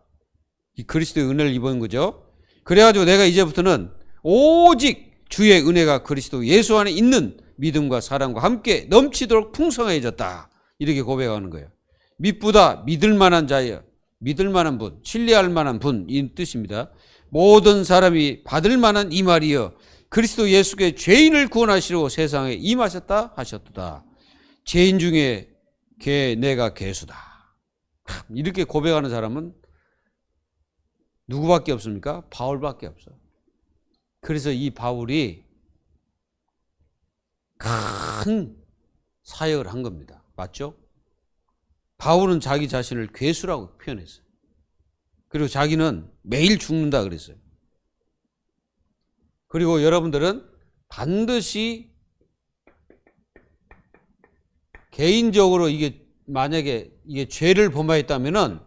이 그리스도의 은혜를 입은 거죠. 그래가지고 내가 이제부터는 오직 주의 은혜가 그리스도 예수 안에 있는 믿음과 사랑과 함께 넘치도록 풍성해졌다. 이렇게 고백하는 거예요. 믿보다 믿을 만한 자여, 믿을 만한 분, 신뢰할 만한 분, 이 뜻입니다. 모든 사람이 받을 만한 이 말이여. 그리스도 예수께 죄인을 구원하시려고 세상에 임하셨다 하셨도다. 죄인 중에 내가 괴수다. 이렇게 고백하는 사람은 누구밖에 없습니까? 바울밖에 없어요. 그래서 이 바울이 큰 사역을 한 겁니다. 맞죠? 바울은 자기 자신을 괴수라고 표현했어요. 그리고 자기는 매일 죽는다 그랬어요. 그리고 여러분들은 반드시 개인적으로 이게 만약에 이게 죄를 범하였다면은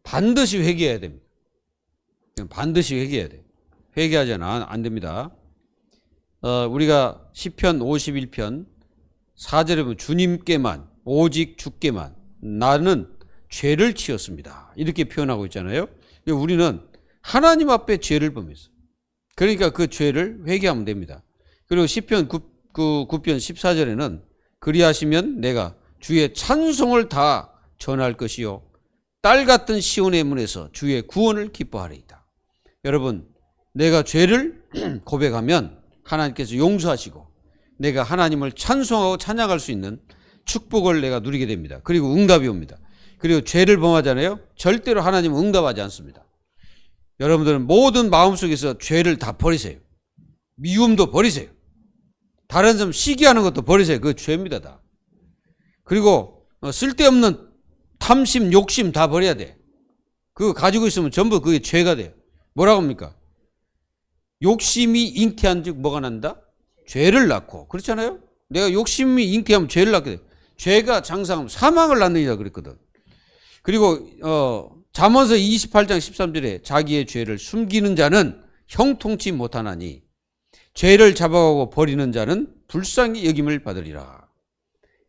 반드시 회개해야 됩니다. 반드시 회개해야 돼요. 회개하지 않으면 안 됩니다. 우리가 시편 51편 4절에 보면 주님께만 오직 주께만 나는 죄를 지었습니다. 이렇게 표현하고 있잖아요. 우리는 하나님 앞에 죄를 범했어. 그러니까 그 죄를 회개하면 됩니다. 그리고 시편 9편 14절에는 그리하시면 내가 주의 찬송을 다 전할 것이요 딸 같은 시온의 문에서 주의 구원을 기뻐하리이다. 여러분, 내가 죄를 고백하면 하나님께서 용서하시고 내가 하나님을 찬송하고 찬양할 수 있는 축복을 내가 누리게 됩니다. 그리고 응답이 옵니다. 그리고 죄를 범하잖아요. 절대로 하나님은 응답하지 않습니다. 여러분들은 모든 마음속에서 죄를 다 버리세요. 미움도 버리세요. 다른 사람 시기하는 것도 버리세요. 그거 죄입니다, 다. 그리고 쓸데없는 탐심, 욕심 다 버려야 돼. 그거 가지고 있으면 전부 그게 죄가 돼요. 뭐라고 합니까? 욕심이 잉태한 즉 뭐가 난다? 죄를 낳고. 그렇잖아요? 내가 욕심이 잉태하면 죄를 낳게 돼. 죄가 장사하면 사망을 낳느니라 그랬거든. 그리고 잠언서 28장 13절에 자기의 죄를 숨기는 자는 형통치 못하나니 죄를 잡아가고 버리는 자는 불쌍히 여김을 받으리라.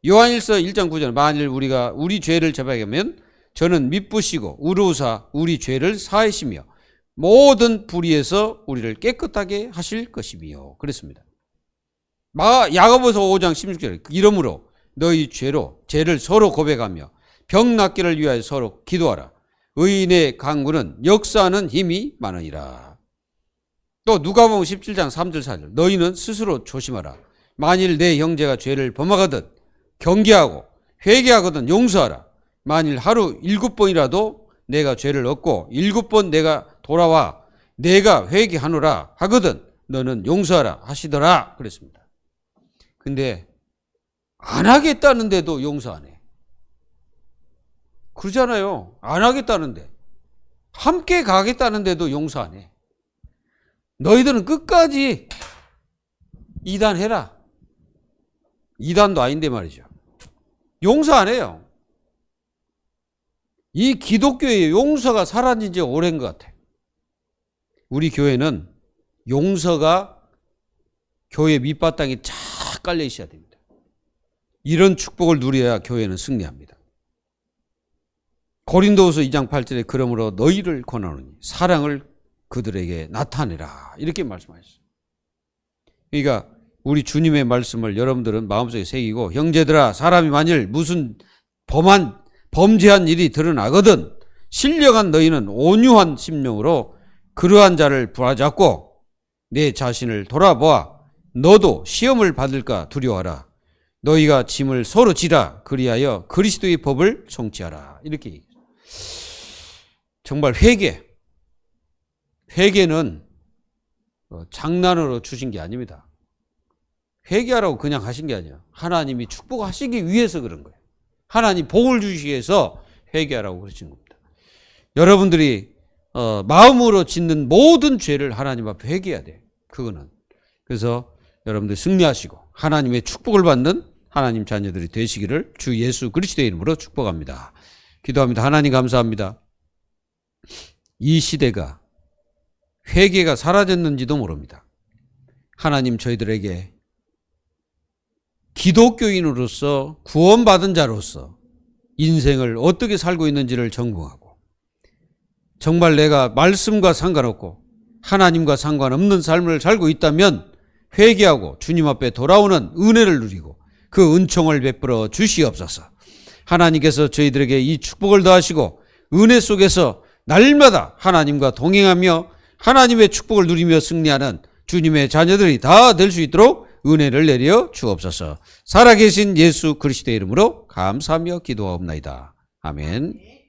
요한일서 1장 9절 만일 우리가 우리 죄를 잡아가면 저는 미쁘시고 의로우사 우리 죄를 사하시며 모든 불의에서 우리를 깨끗하게 하실 것이며 그랬습니다. 야고보서 5장 16절 이러므로 너희 죄를 서로 고백하며 병 낫기를 위하여 서로 기도하라. 의인의 강구는 역사하는 힘이 많으니라. 또 누가복음 17장 3절 4절 너희는 스스로 조심하라. 만일 내 형제가 죄를 범하거든 경계하고 회개하거든 용서하라. 만일 하루 7번이라도 내가 죄를 얻고 7번 내가 돌아와 내가 회개하노라 하거든 너는 용서하라 하시더라 그랬습니다. 근데 안 하겠다는데도 용서 안 해. 그러잖아요. 안 하겠다는데. 함께 가겠다는데도 용서 안 해. 너희들은 끝까지 이단해라. 이단도 아닌데 말이죠. 용서 안 해요. 이 기독교의 용서가 사라진 지 오래인 것 같아요. 우리 교회는 용서가 교회 밑바탕에 쫙 깔려 있어야 됩니다. 이런 축복을 누려야 교회는 승리합니다. 고린도후서 2장 8절에 그러므로 너희를 권하노니 사랑을 그들에게 나타내라 이렇게 말씀하셨어요. 그러니까 우리 주님의 말씀을 여러분들은 마음속에 새기고 형제들아 사람이 만일 무슨 범죄한 일이 드러나거든 신령한 너희는 온유한 심령으로 그러한 자를 부하잡고 내 자신을 돌아보아 너도 시험을 받을까 두려워하라. 너희가 짐을 서로 지라 그리하여 그리스도의 법을 성취하라. 이렇게 얘기해요. 정말 회개는 장난으로 주신 게 아닙니다. 회개하라고 그냥 하신 게 아니에요. 하나님이 축복하시기 위해서 그런 거예요. 하나님 복을 주시기 위해서 회개하라고 그러신 겁니다. 여러분들이 마음으로 짓는 모든 죄를 하나님 앞에 회개해야 돼요. 그거는. 그래서 여러분들 승리하시고 하나님의 축복을 받는 하나님 자녀들이 되시기를 주 예수 그리스도의 이름으로 축복합니다. 기도합니다. 하나님 감사합니다. 이 시대가 회개가 사라졌는지도 모릅니다. 하나님 저희들에게 기독교인으로서 구원받은 자로서 인생을 어떻게 살고 있는지를 점검하고 정말 내가 말씀과 상관없고 하나님과 상관없는 삶을 살고 있다면 회개하고 주님 앞에 돌아오는 은혜를 누리고 그 은총을 베풀어 주시옵소서. 하나님께서 저희들에게 이 축복을 더하시고 은혜 속에서 날마다 하나님과 동행하며 하나님의 축복을 누리며 승리하는 주님의 자녀들이 다 될 수 있도록 은혜를 내려 주옵소서. 살아계신 예수 그리스도의 이름으로 감사하며 기도하옵나이다. 아멘.